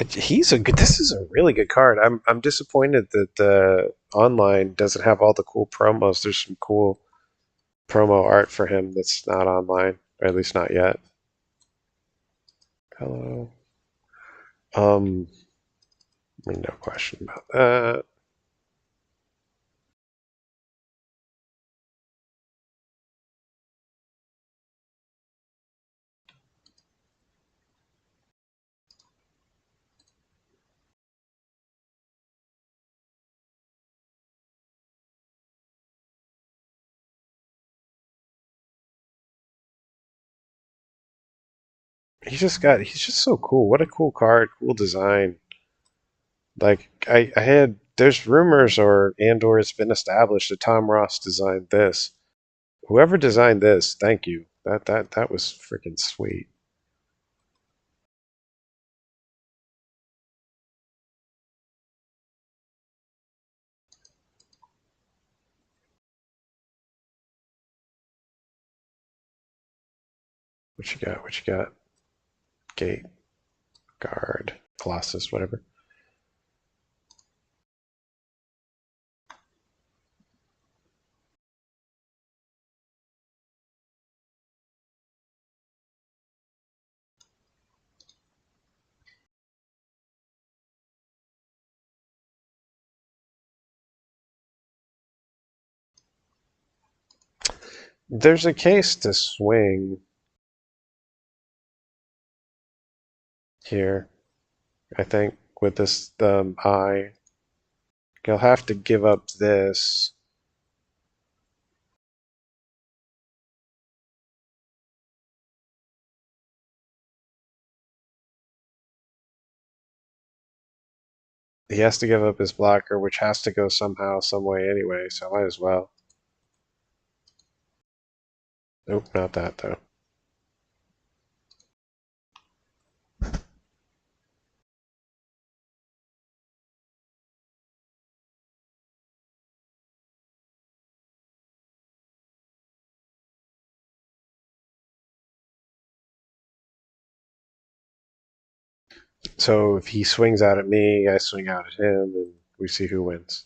He's a good. This is a really good card. I'm disappointed that online doesn't have all the cool promos. There's some cool promo art for him that's not online, or at least not yet. Hello. Um, I mean, no question about that. He's just so cool. What a cool card, cool design. Like I had there's rumors or it's been established that Tom Ross designed this. Whoever designed this, thank you. That was freaking sweet. What you got? What you got? Gate, guard, Colossus, whatever. There's a case to swing here, I think, with this eye. He'll have to give up this. He has to give up his blocker, which has to go somehow, some way anyway, so I might as well. Nope, not that though. So if he swings out at me, I swing out at him, and we see who wins.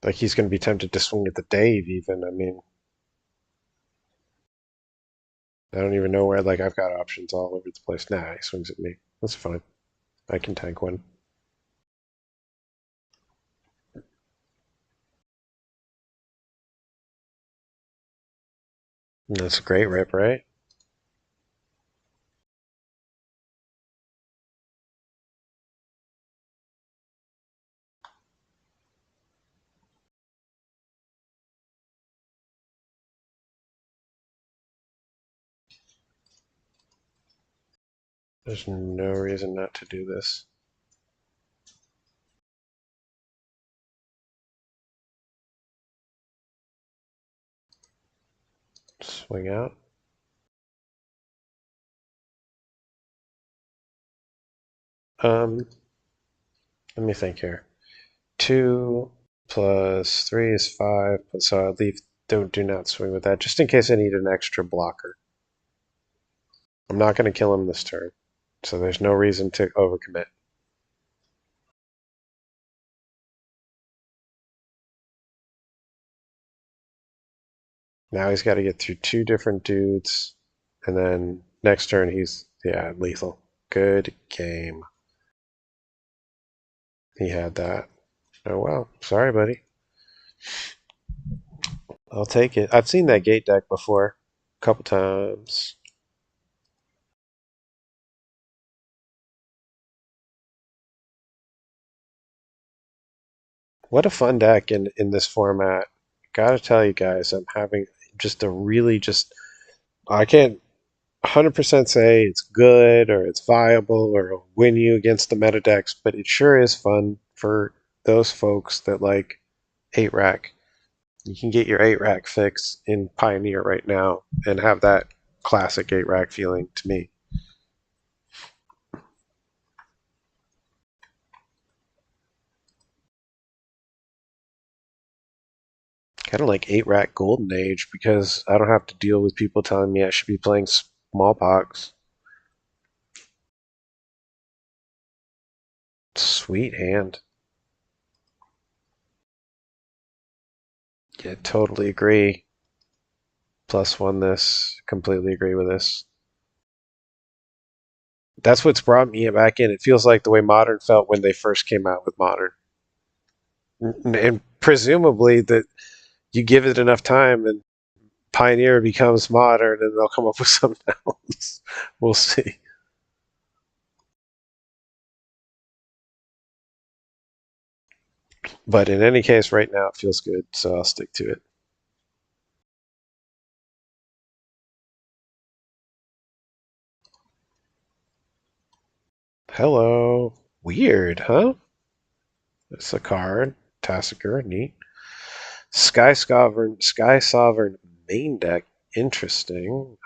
Like, he's going to be tempted to swing at the Dave, even. I mean, I don't even know where, like, I've got options all over the place. Nah, he swings at me. That's fine. I can tank one. And that's a great rip, right? There's no reason not to do this. Swing out. Let me think here. 2 plus 3 is 5, so I'll leave. Do not swing with that, just in case I need an extra blocker. I'm not going to kill him this turn, so there's no reason to overcommit. Now he's got to get through 2 different dudes, and then next turn he's, yeah, lethal. Good game. He had that. Oh well, sorry, buddy. I'll take it. I've seen that gate deck before, a couple times. What a fun deck in this format. Gotta tell you guys, I'm having just a really I can't 100% say it's good or it's viable or it'll win you against the meta decks, but it sure is fun for those folks that like 8-rack. You can get your 8-rack fix in Pioneer right now and have that classic 8-rack feeling to me. Kind of like 8-rack Golden Age because I don't have to deal with people telling me I should be playing Smallpox. Sweet hand. Yeah, totally agree. +1 this. Completely agree with this. That's what's brought me back in. It feels like the way Modern felt when they first came out with Modern. And presumably that you give it enough time and Pioneer becomes Modern and they'll come up with something else. We'll see. But in any case, right now it feels good, so I'll stick to it. Hello. Weird, huh? It's a card. Tassiger, neat. Sky Sovereign main deck. Interesting.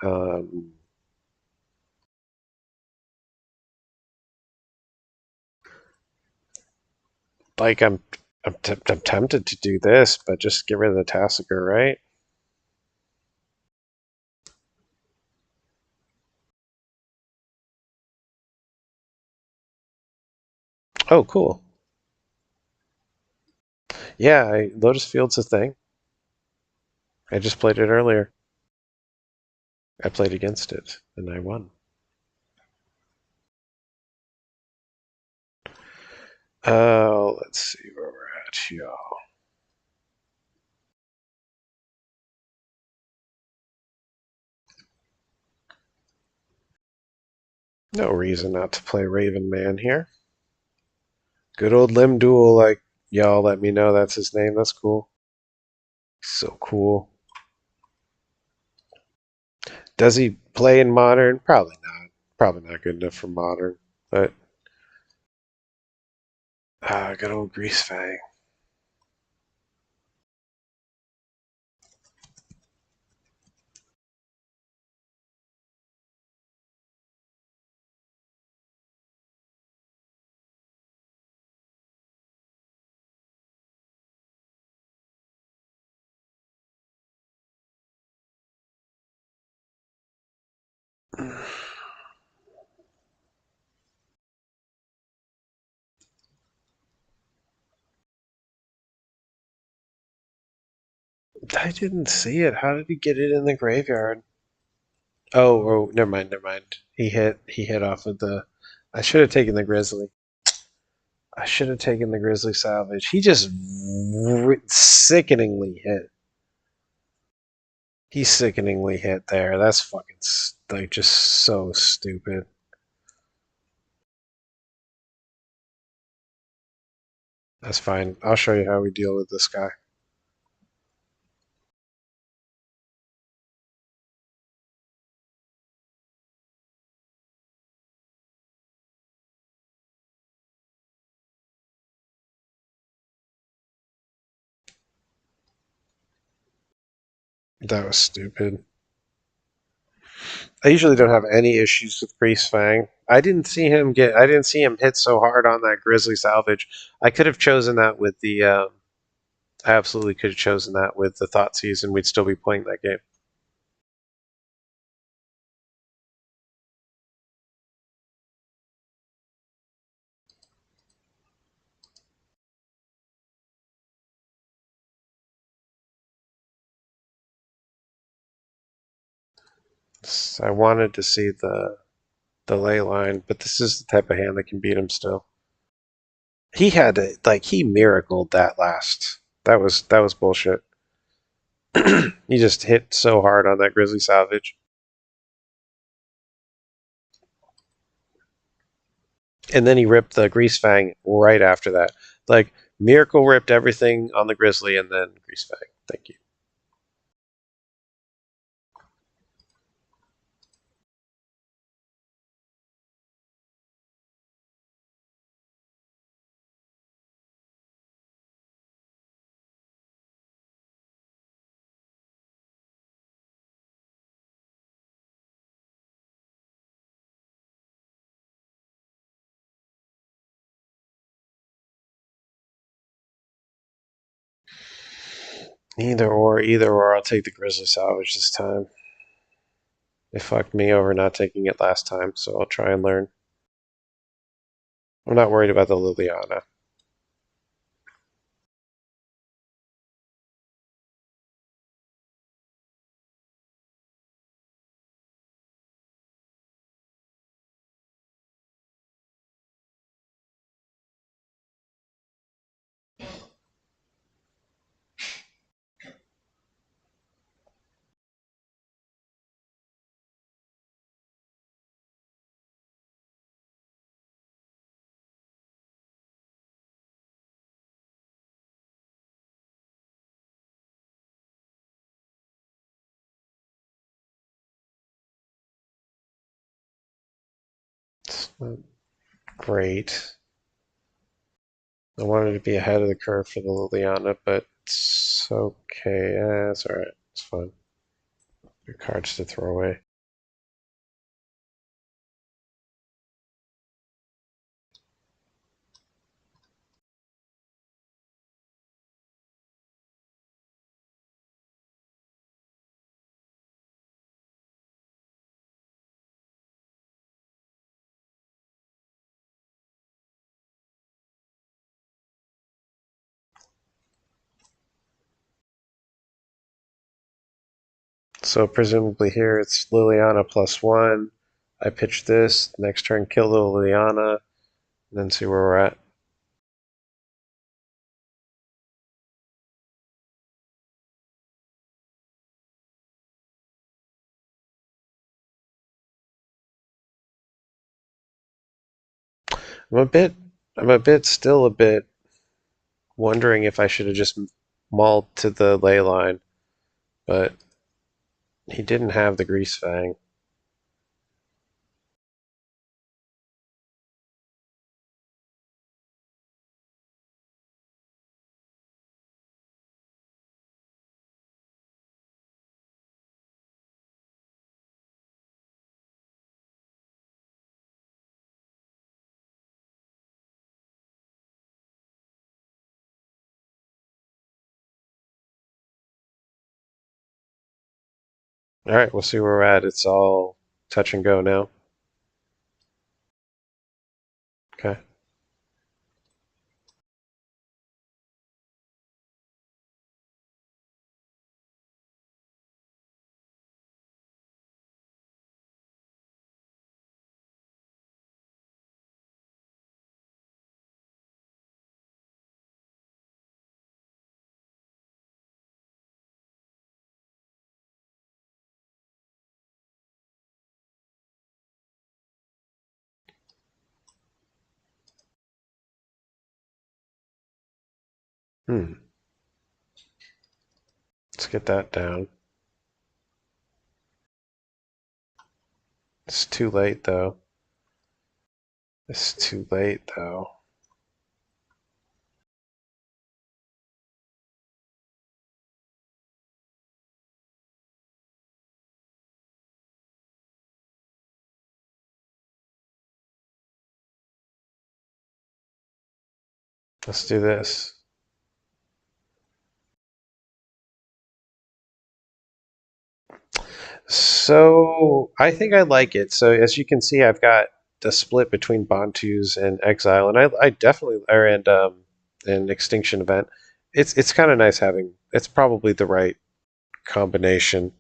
Like I'm tempted to do this, but just get rid of the Tassiger, right? Oh, cool. Yeah, Lotus Field's a thing. I just played it earlier. I played against it, and I won. Let's see where we're at, y'all. No reason not to play Raven Man here. Good old Limb Duel, like y'all let me know that's his name. That's cool. So cool. Does he play in Modern? Probably not. Probably not good enough for Modern. But good old Grease Fang. I didn't see it. How did he get it in the graveyard? Oh, never mind, never mind. He hit off of the. I should have taken the Grizzly. I should have taken the Grizzly salvage. He just sickeningly hit. He sickeningly hit there. That's fucking like just so stupid. That's fine. I'll show you how we deal with this guy. That was stupid. I usually don't have any issues with Grease Fang. I didn't see him hit so hard on that Grizzly salvage. I could have chosen that with the. I absolutely could have chosen that with the Thoughtseize, and we'd still be playing that game. I wanted to see the ley line, but this is the type of hand that can beat him still. He had to he miracled that last. That was bullshit. He just hit so hard on that Grizzly salvage. And then he ripped the Grease Fang right after that. Like Miracle ripped everything on the Grizzly and then Grease Fang. Thank you. Either or. I'll take the Grizzly salvage this time. They fucked me over not taking it last time, so I'll try and learn. I'm not worried about the Liliana. It's not great. I wanted to be ahead of the curve for the Liliana, but it's okay. It's alright. It's fun. Good cards to throw away. So presumably here it's Liliana +1. I pitch this. Next turn, kill the Liliana, and then see where we're at. I'm still a bit wondering if I should have just mauled to the ley line, but he didn't have the Grease Fang. All right, we'll see where we're at. It's all touch and go now. Okay. Let's get that down. It's too late, though. It's too late, though. Let's do this. So I think I like it. So as you can see, I've got the split between Bantus and Exile, and I definitely are and an Extinction Event. It's kind of nice having. It's probably the right combination.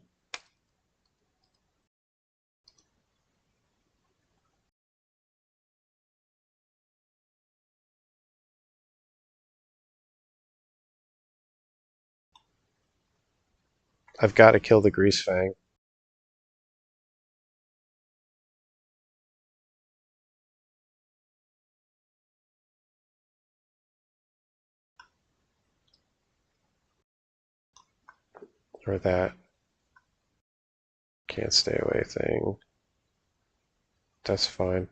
I've got to kill the Grease Fang. Or that. Can't stay away thing. That's fine.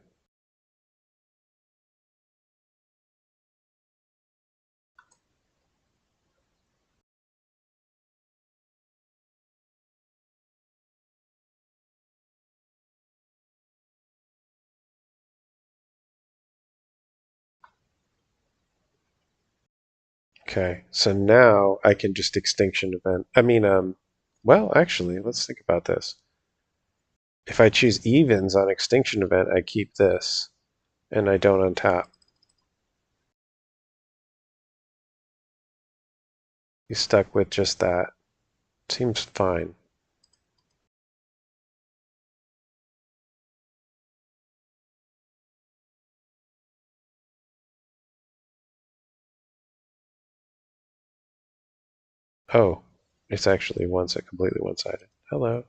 Okay, so now I can just Extinction Event. Well, actually, let's think about this. If I choose evens on Extinction Event, I keep this, and I don't untap. He's stuck with just that. Seems fine. Oh, it's actually completely one-sided. Hello.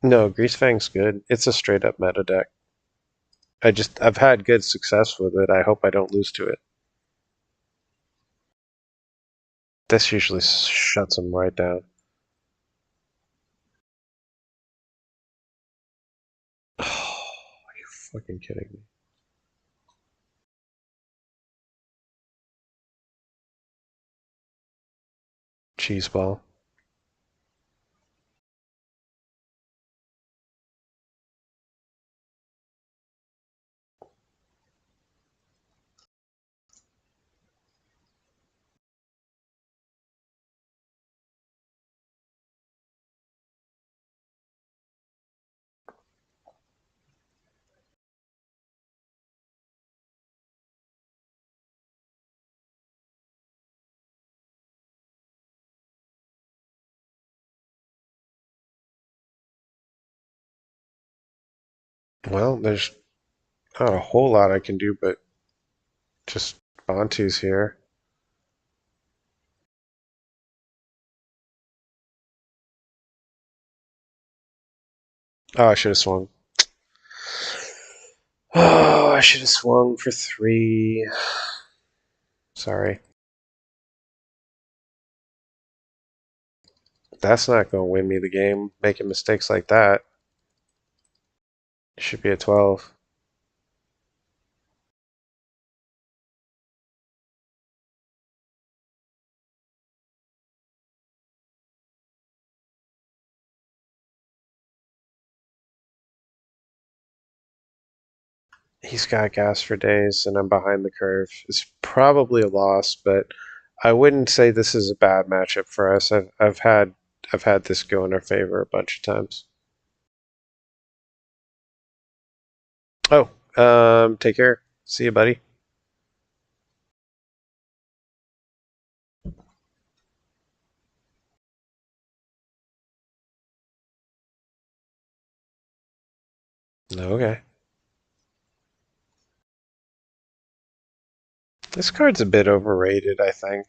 No, Greasefang's good. It's a straight up meta deck. I've had good success with it. I hope I don't lose to it. This usually shuts him right down. Oh, are you fucking kidding me? Cheeseball. Well, there's not a whole lot I can do, but just Bantu's here. Oh, I should have swung. Oh, I should have swung for 3. Sorry. That's not going to win me the game, making mistakes like that. It should be a 12. He's got gas for days, and I'm behind the curve. It's probably a loss, but I wouldn't say this is a bad matchup for us. I've had this go in our favor a bunch of times. Oh, take care. See you, buddy. Okay. This card's a bit overrated, I think.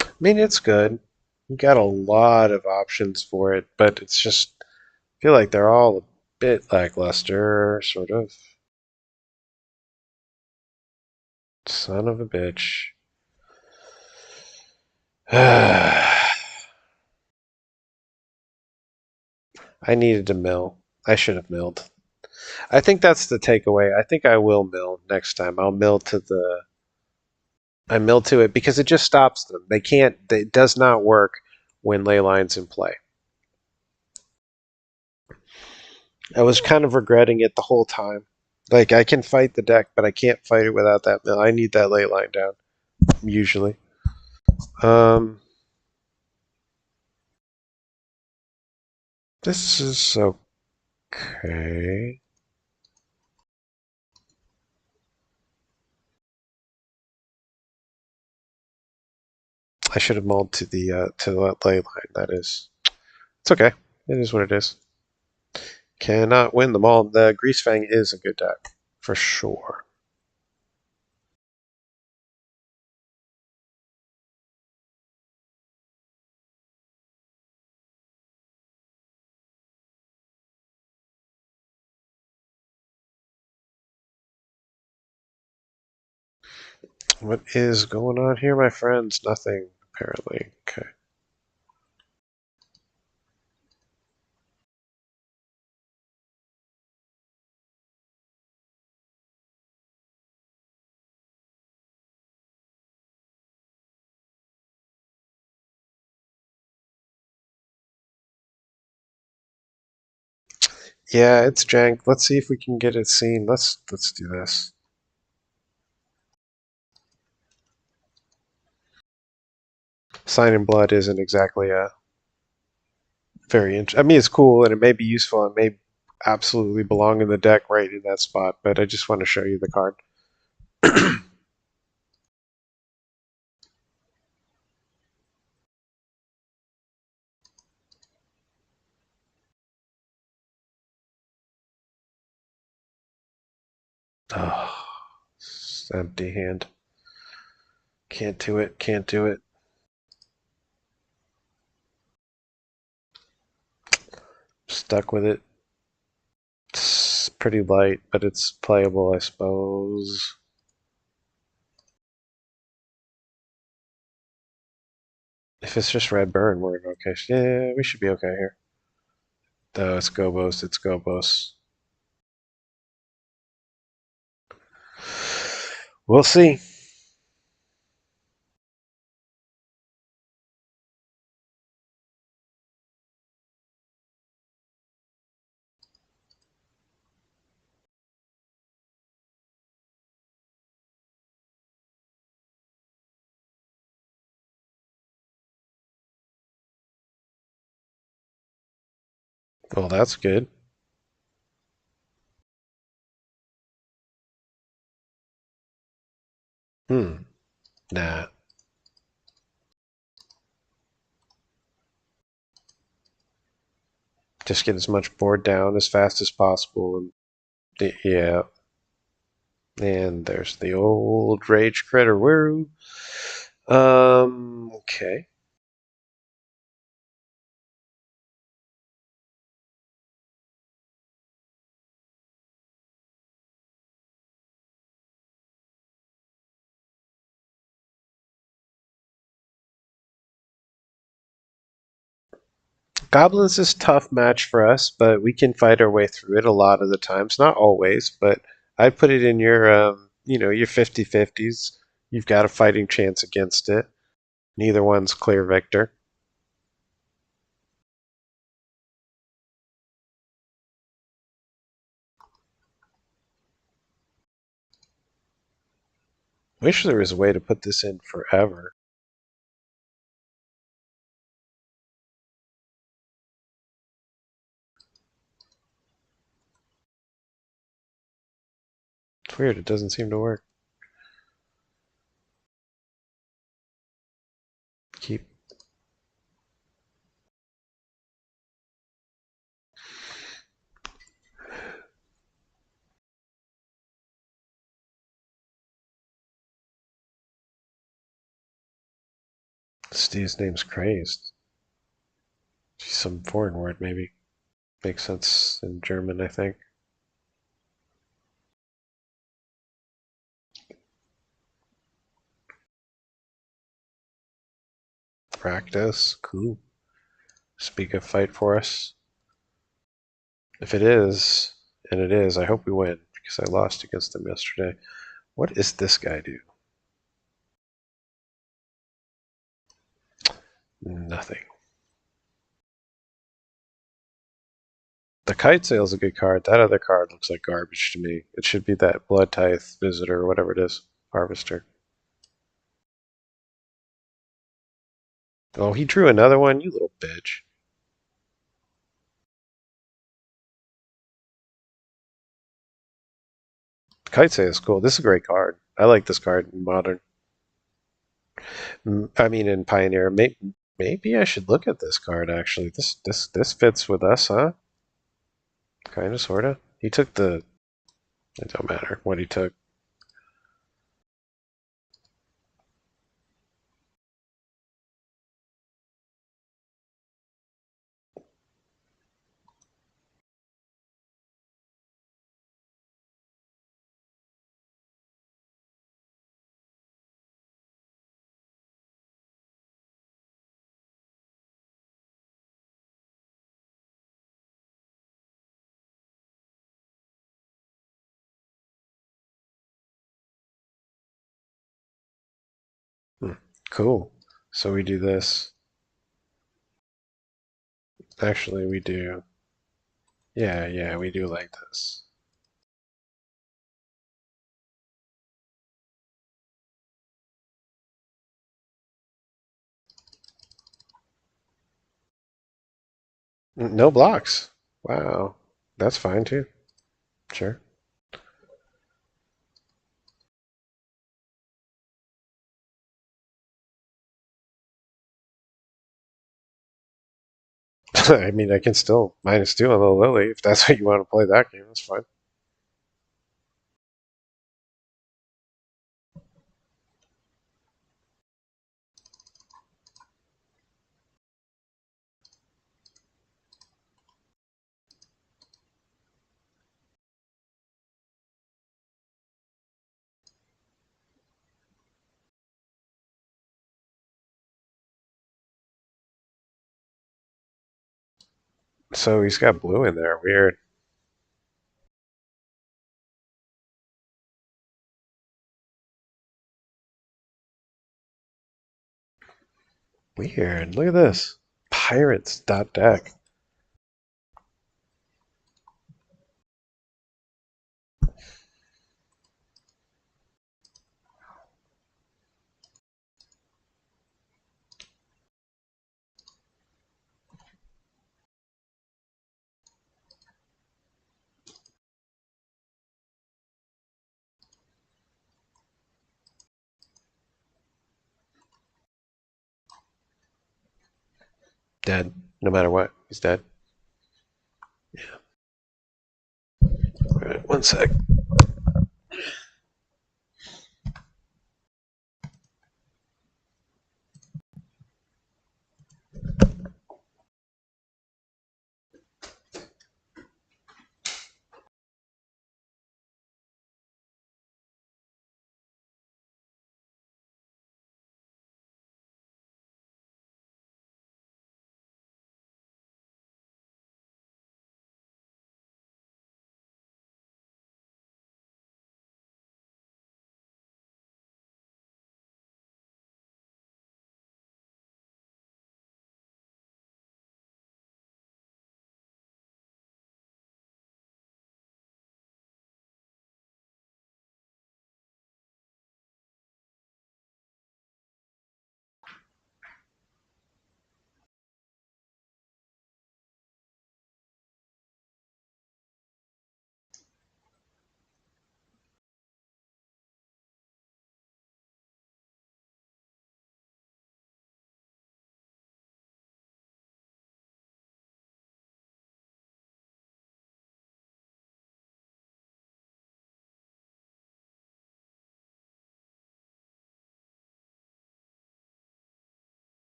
I mean, it's good. You got a lot of options for it, but it's just I feel like they're all a bit lackluster, sort of. Son of a bitch. I needed to mill. I should have milled. I think that's the takeaway. I think I will mill next time. I'll mill to the. I mill to it because it just stops them. They can't. It does not work when ley lines in play. I was kind of regretting it the whole time. Like I can fight the deck, but I can't fight it without that mill. I need that ley line down usually. This is okay. I should have mulled to the ley line. That is, it's okay. It is what it is. Cannot win them all. The Greasefang is a good deck for sure. What is going on here, my friends? Nothing, apparently. Okay. Yeah, it's jank. Let's see if we can get it seen. Let's do this. Sign in Blood isn't exactly a very I mean, it's cool and it may be useful and may absolutely belong in the deck right in that spot, but I just want to show you the card. Oh, empty hand. Can't do it. Can't do it. Stuck with it. It's pretty light, but it's playable, I suppose. If it's just red burn, we're okay. Yeah, we should be okay here. Though it's Gobos, it's Gobos. We'll see. Well, that's good. Nah. Just get as much board down as fast as possible. And yeah. And there's the old rage critter. Woo. Okay. Goblins is a tough match for us, but we can fight our way through it a lot of the times. Not always, but I'd put it in your, your 50-50s. You've got a fighting chance against it. Neither one's clear victor. Wish there was a way to put this in forever. It's weird, it doesn't seem to work. Keep. Steve's name's crazed. Some foreign word, maybe. Makes sense in German, I think. Rakdos, cool. Speak of fight for us. If it is, and it is, I hope we win, because I lost against them yesterday. What does this guy do? Nothing. The Kite Sail's a good card. That other card looks like garbage to me. It should be that Blood Tithe Visitor or whatever it is. Harvester. Oh, he drew another one? You little bitch. Kite Sail is cool. This is a great card. I like this card in Modern. I mean, in Pioneer. Maybe I should look at this card, actually. This fits with us, huh? Kind of, sort of. He took the... It don't matter what he took. Hmm. Cool. So we do this. Actually, we do. Yeah, we do like this. No blocks. Wow. That's fine too. Sure. I mean, I can still -2 on the Lily if that's what you want to play that game. That's fine. So he's got blue in there. Weird. Weird. Look at this. Pirates.deck. dead. No matter what, he's dead. Yeah. All right, 1 sec.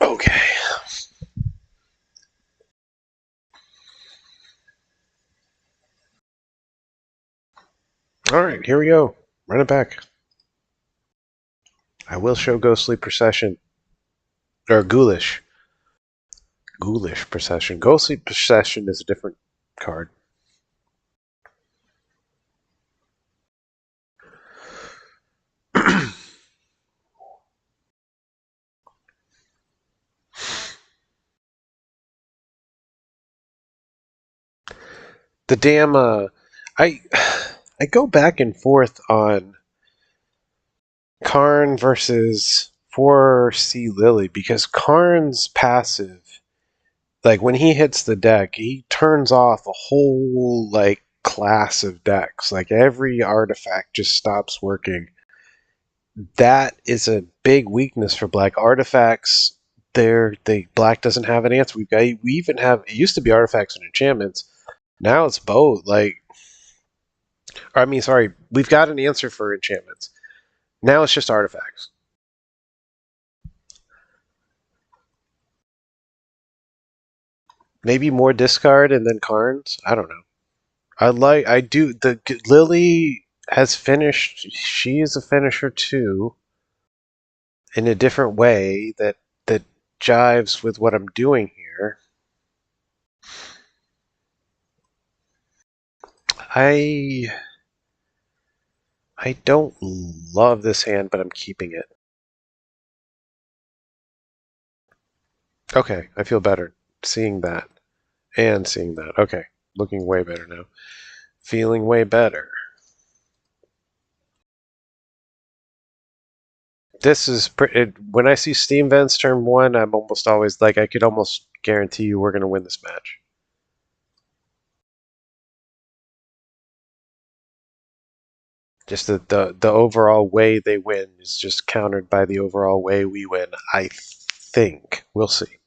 Okay. All right, here we go. Run it back. I will show Ghostly Procession. Or Ghoulish. Ghoulish Procession. Ghostly Procession is a different card. The damn I I go back and forth on Karn versus 4C Lily because Karn's passive, like when he hits the deck, he turns off a whole like class of decks. Like every artifact just stops working. That is a big weakness for black artifacts. Black doesn't have an answer. We even have, it used to be artifacts and enchantments. Now it's both. Like, I mean, sorry, we've got an answer for enchantments. Now it's just artifacts. Maybe more discard and then Karns. I don't know. I do. The Lily has finished. She is a finisher too, in a different way that jives with what I'm doing here. I don't love this hand, but I'm keeping it. Okay, I feel better seeing that and seeing that. Okay, looking way better now. Feeling way better. This is when I see Steam Vents turn 1, I'm almost always like, I could almost guarantee you we're going to win this match. Just the overall way they win is just countered by the overall way we win, I think. We'll see.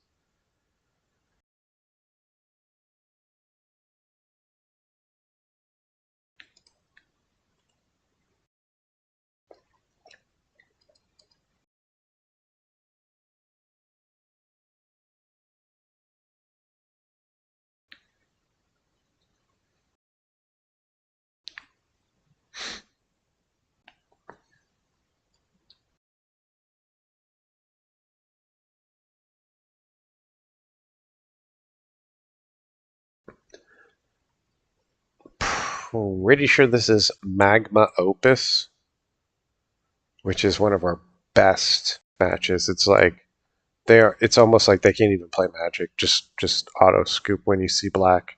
pretty sure this is Magma Opus, which is one of our best matches. It's like it's almost like they can't even play Magic. Just auto scoop when you see black.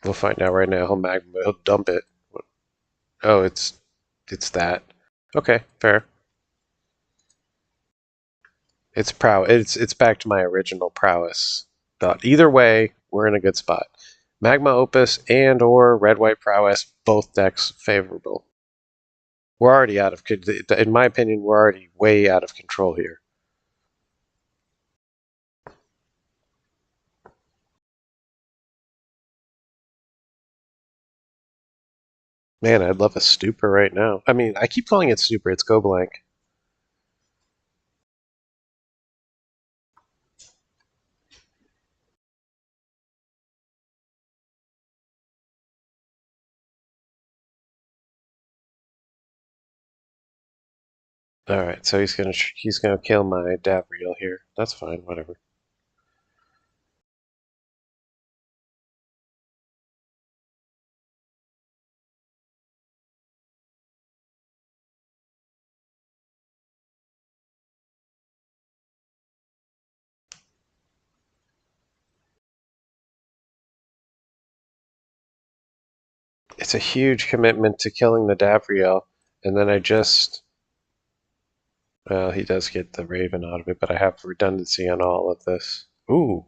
We'll find out right now. He'll dump it. Oh, it's that. Okay, fair. It's back to my original prowess thought. Either way, we're in a good spot. Magma Opus and or Red White Prowess, both decks favorable. We're already out of, in my opinion, we're already way out of control here. Man, I'd love a Stupor right now. I mean, I keep calling it Stupor. It's Go Blank. All right, so he's gonna kill my Davriel here. That's fine, whatever. It's a huge commitment to killing the Davriel, and then well, he does get the Raven out of it, but I have redundancy on all of this. Ooh,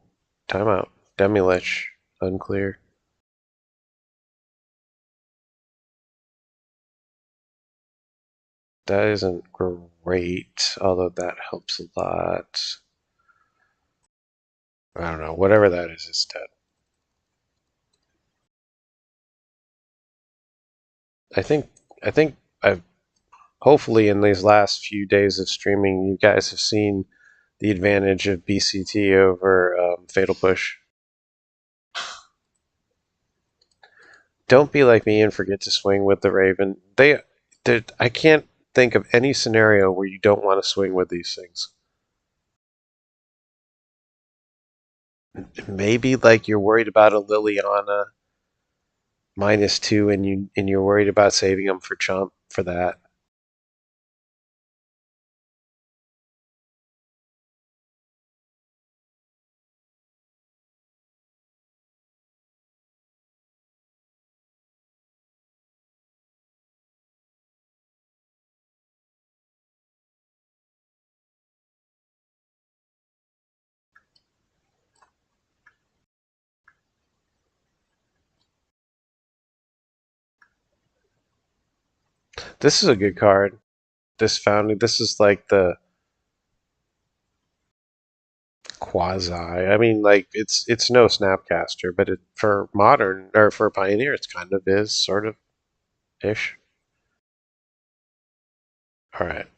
timeout. Demilich, unclear. That isn't great, although that helps a lot. I don't know, whatever that is dead. I think I've hopefully in these last few days of streaming, you guys have seen the advantage of BCT over Fatal Push. Don't be like me and forget to swing with the Raven. I can't think of any scenario where you don't want to swing with these things. Maybe like you're worried about a Liliana -2 and you're worried about saving them for Chump for that. This is a good card. This is like the quasi. I mean, like it's no Snapcaster, but for modern or for Pioneer, it's kind of is sort of ish. All right.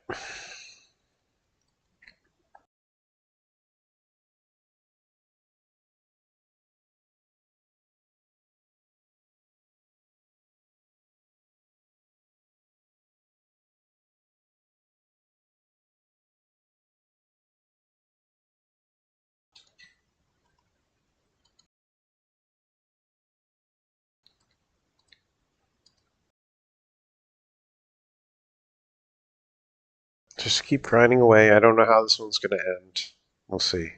Just keep grinding away. I don't know how this one's going to end. We'll see.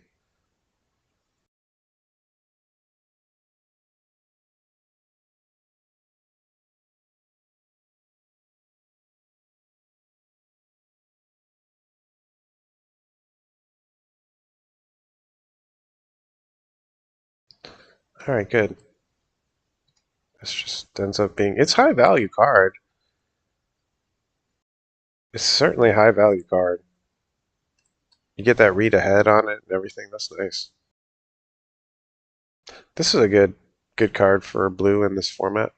All right, good. This just ends up being it's high value card. It's certainly a high value card. You get that read ahead on it and everything. That's nice. This is a good card for blue in this format.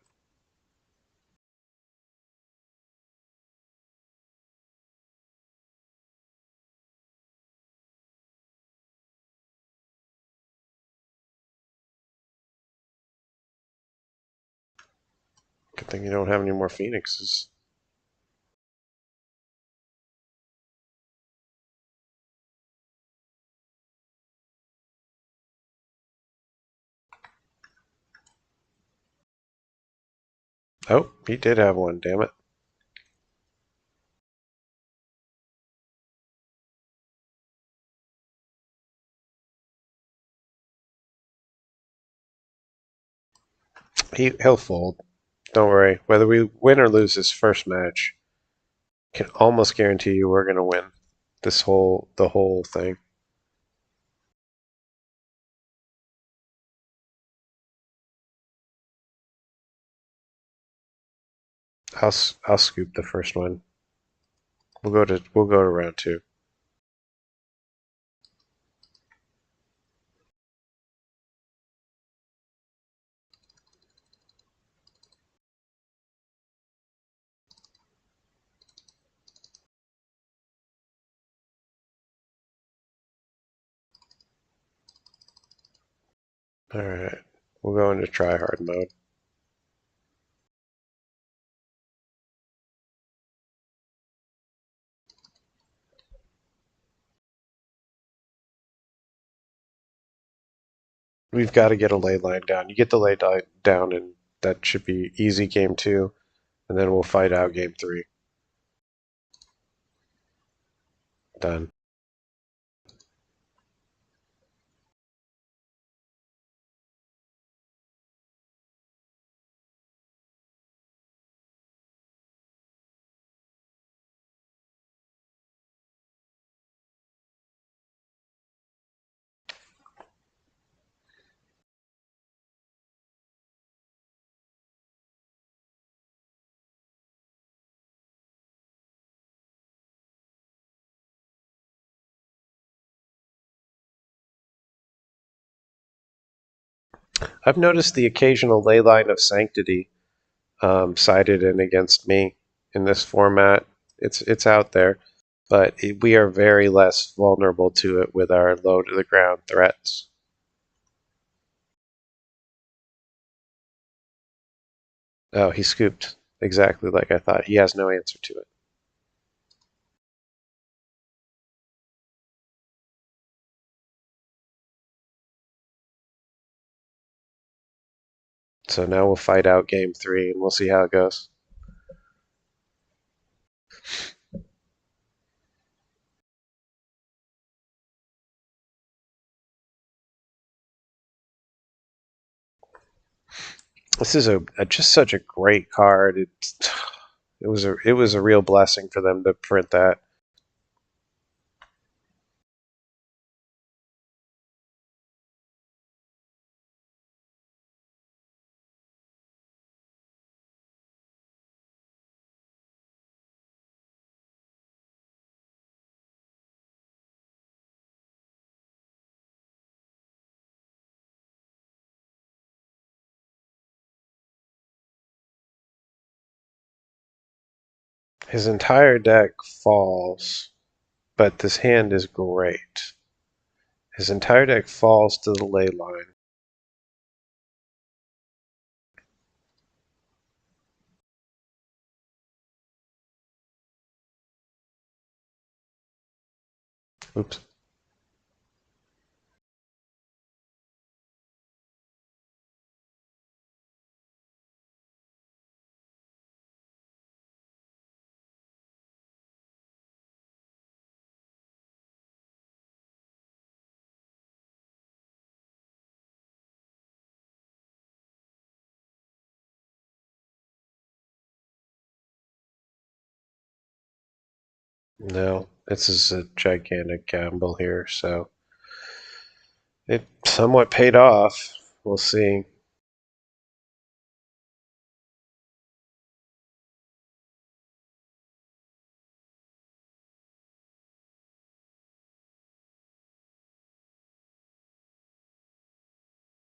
Good thing you don't have any more phoenixes. Oh, he did have one, damn it. He'll fold. Don't worry. Whether we win or lose this first match, can almost guarantee you we're gonna win the whole thing. I'll scoop the first one. We'll go to round 2. All right, we'll go into try hard mode. We've got to get a ley line down. You get the ley line down, and that should be easy game 2, and then we'll fight out game 3. Done. I've noticed the occasional ley line of sanctity sided in against me in this format. It's out there, but we are very less vulnerable to it with our low to the ground threats. Oh, he scooped exactly like I thought. He has no answer to it. So now we'll fight out game 3, and we'll see how it goes. This is just such a great card. It was a real blessing for them to print that. His entire deck falls, but this hand is great. His entire deck falls to the ley line. Oops. No, this is a gigantic gamble here, so it somewhat paid off. We'll see.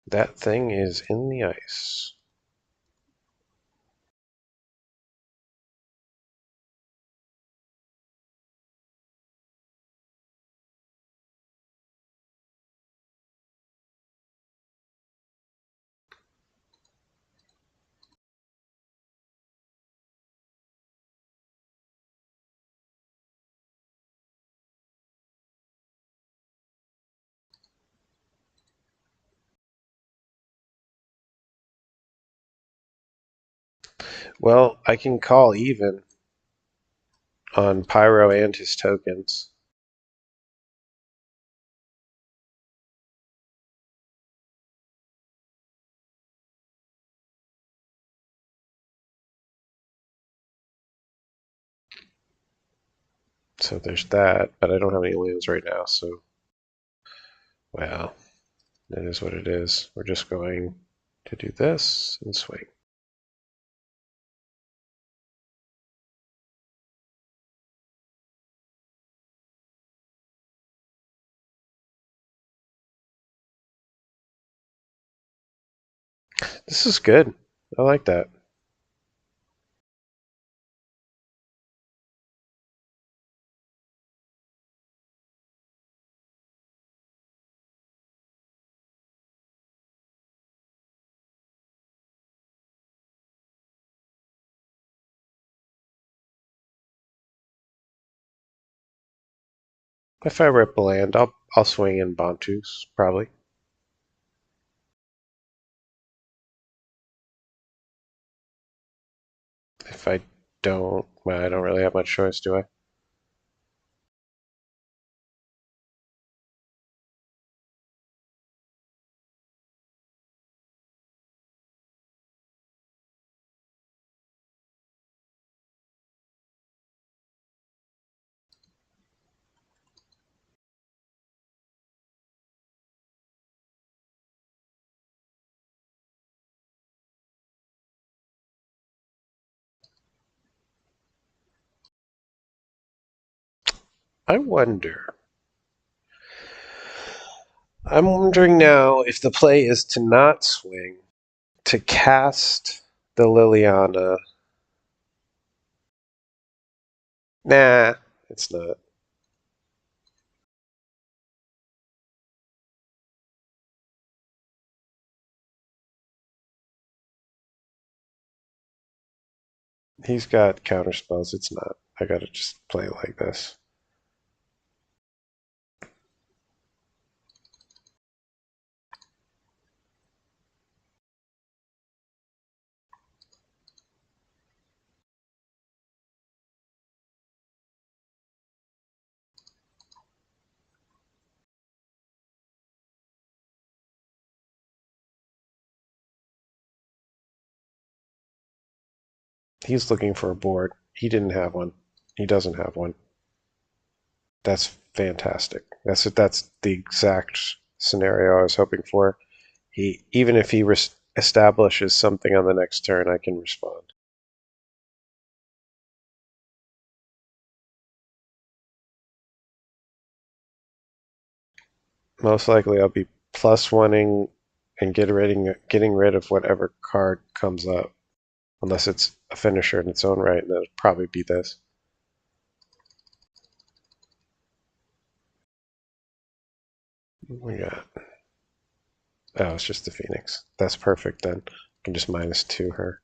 That thing is in the ice. Well, I can call even on Pyro and his tokens. So there's that, but I don't have any lands right now, so well, it is what it is. We're just going to do this and swing. This is good. I like that. If I rip a land, I'll swing in Bantus, probably. If I don't, well, I don't really have much choice, do I? I wonder. I'm wondering now if the play is to not swing, to cast the Liliana. Nah, it's not. He's got counter spells. It's not. I gotta just play like this. He's looking for a board. He didn't have one. He doesn't have one. That's fantastic. That's the exact scenario I was hoping for. He even if he establishes something on the next turn, I can respond. Most likely, I'll be plus oneing and getting rid of whatever card comes up, unless it's a finisher in its own right, and that'd probably be this. We got. Oh, it's just the Phoenix. That's perfect then. I can just -2 her.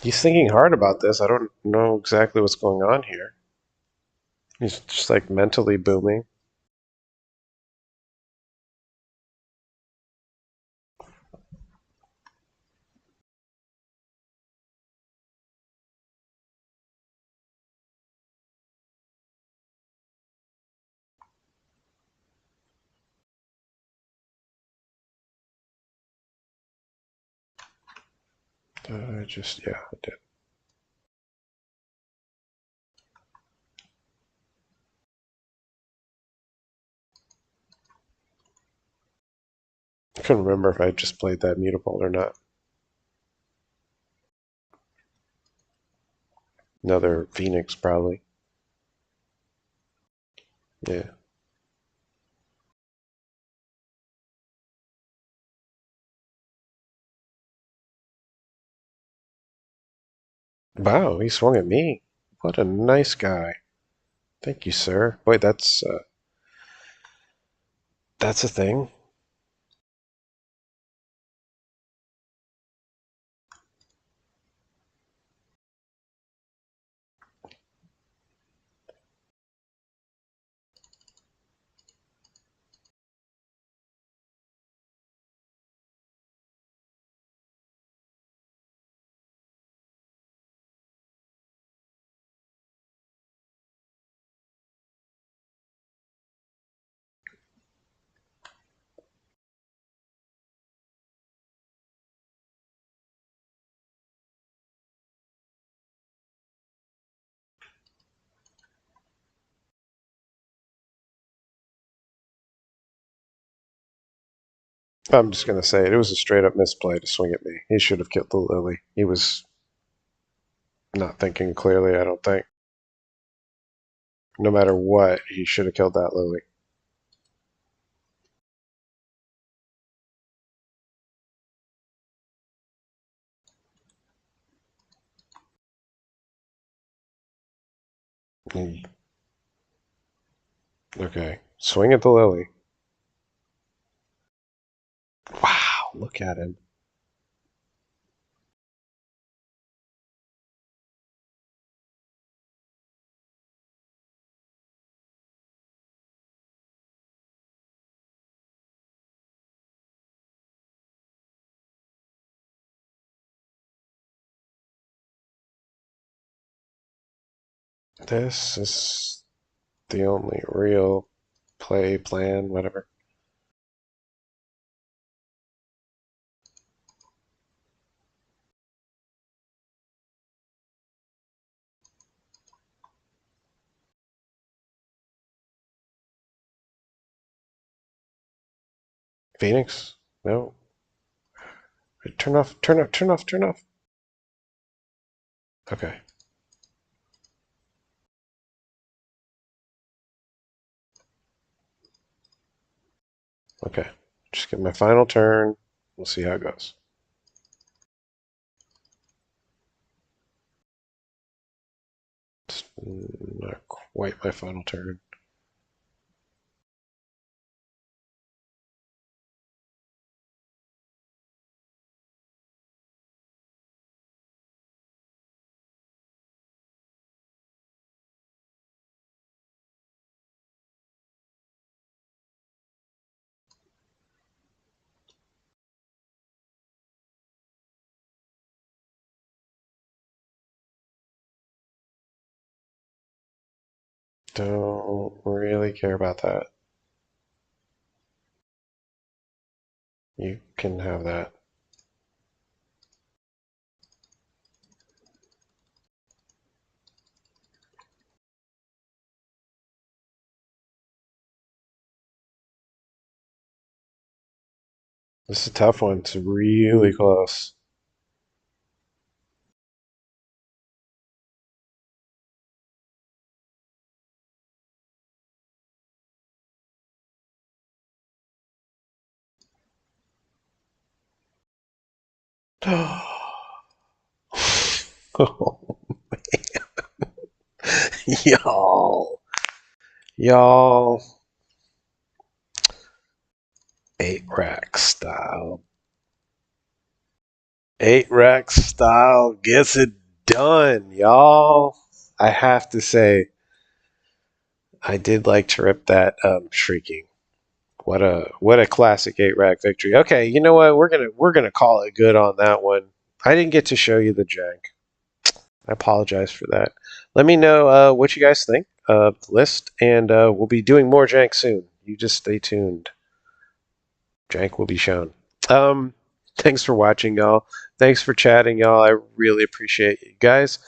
He's thinking hard about this. I don't know exactly what's going on here. He's just like mentally booming. Yeah, I did. couldn't remember if I just played that Mutapult or not. Another Phoenix, probably. Yeah. Wow, he swung at me. What a nice guy. Thank you, sir. Wait, that's a thing. I'm just going to say it was a straight up misplay to swing at me. He should have killed the Lily. He was not thinking clearly, I don't think. No matter what, he should have killed that Lily. Okay, swing at the Lily. Wow, look at him. This is the only real plan, whatever. Phoenix? No. Turn off, turn off, turn off, turn off. Okay. Okay. Just get my final turn. We'll see how it goes. It's not quite my final turn. Don't really care about that. You can have that. This is a tough one. It's really close. Oh, y'all. Y'all. 8-rack style. 8-rack style gets it done, y'all. I have to say, I did like to rip that shrieking. What a classic 8-rack victory. Okay, you know what? We're gonna call it good on that one. I didn't get to show you the jank. I apologize for that. Let me know what you guys think of the list, and we'll be doing more jank soon. You just stay tuned. Jank will be shown. Thanks for watching, y'all. Thanks for chatting, y'all. I really appreciate you guys.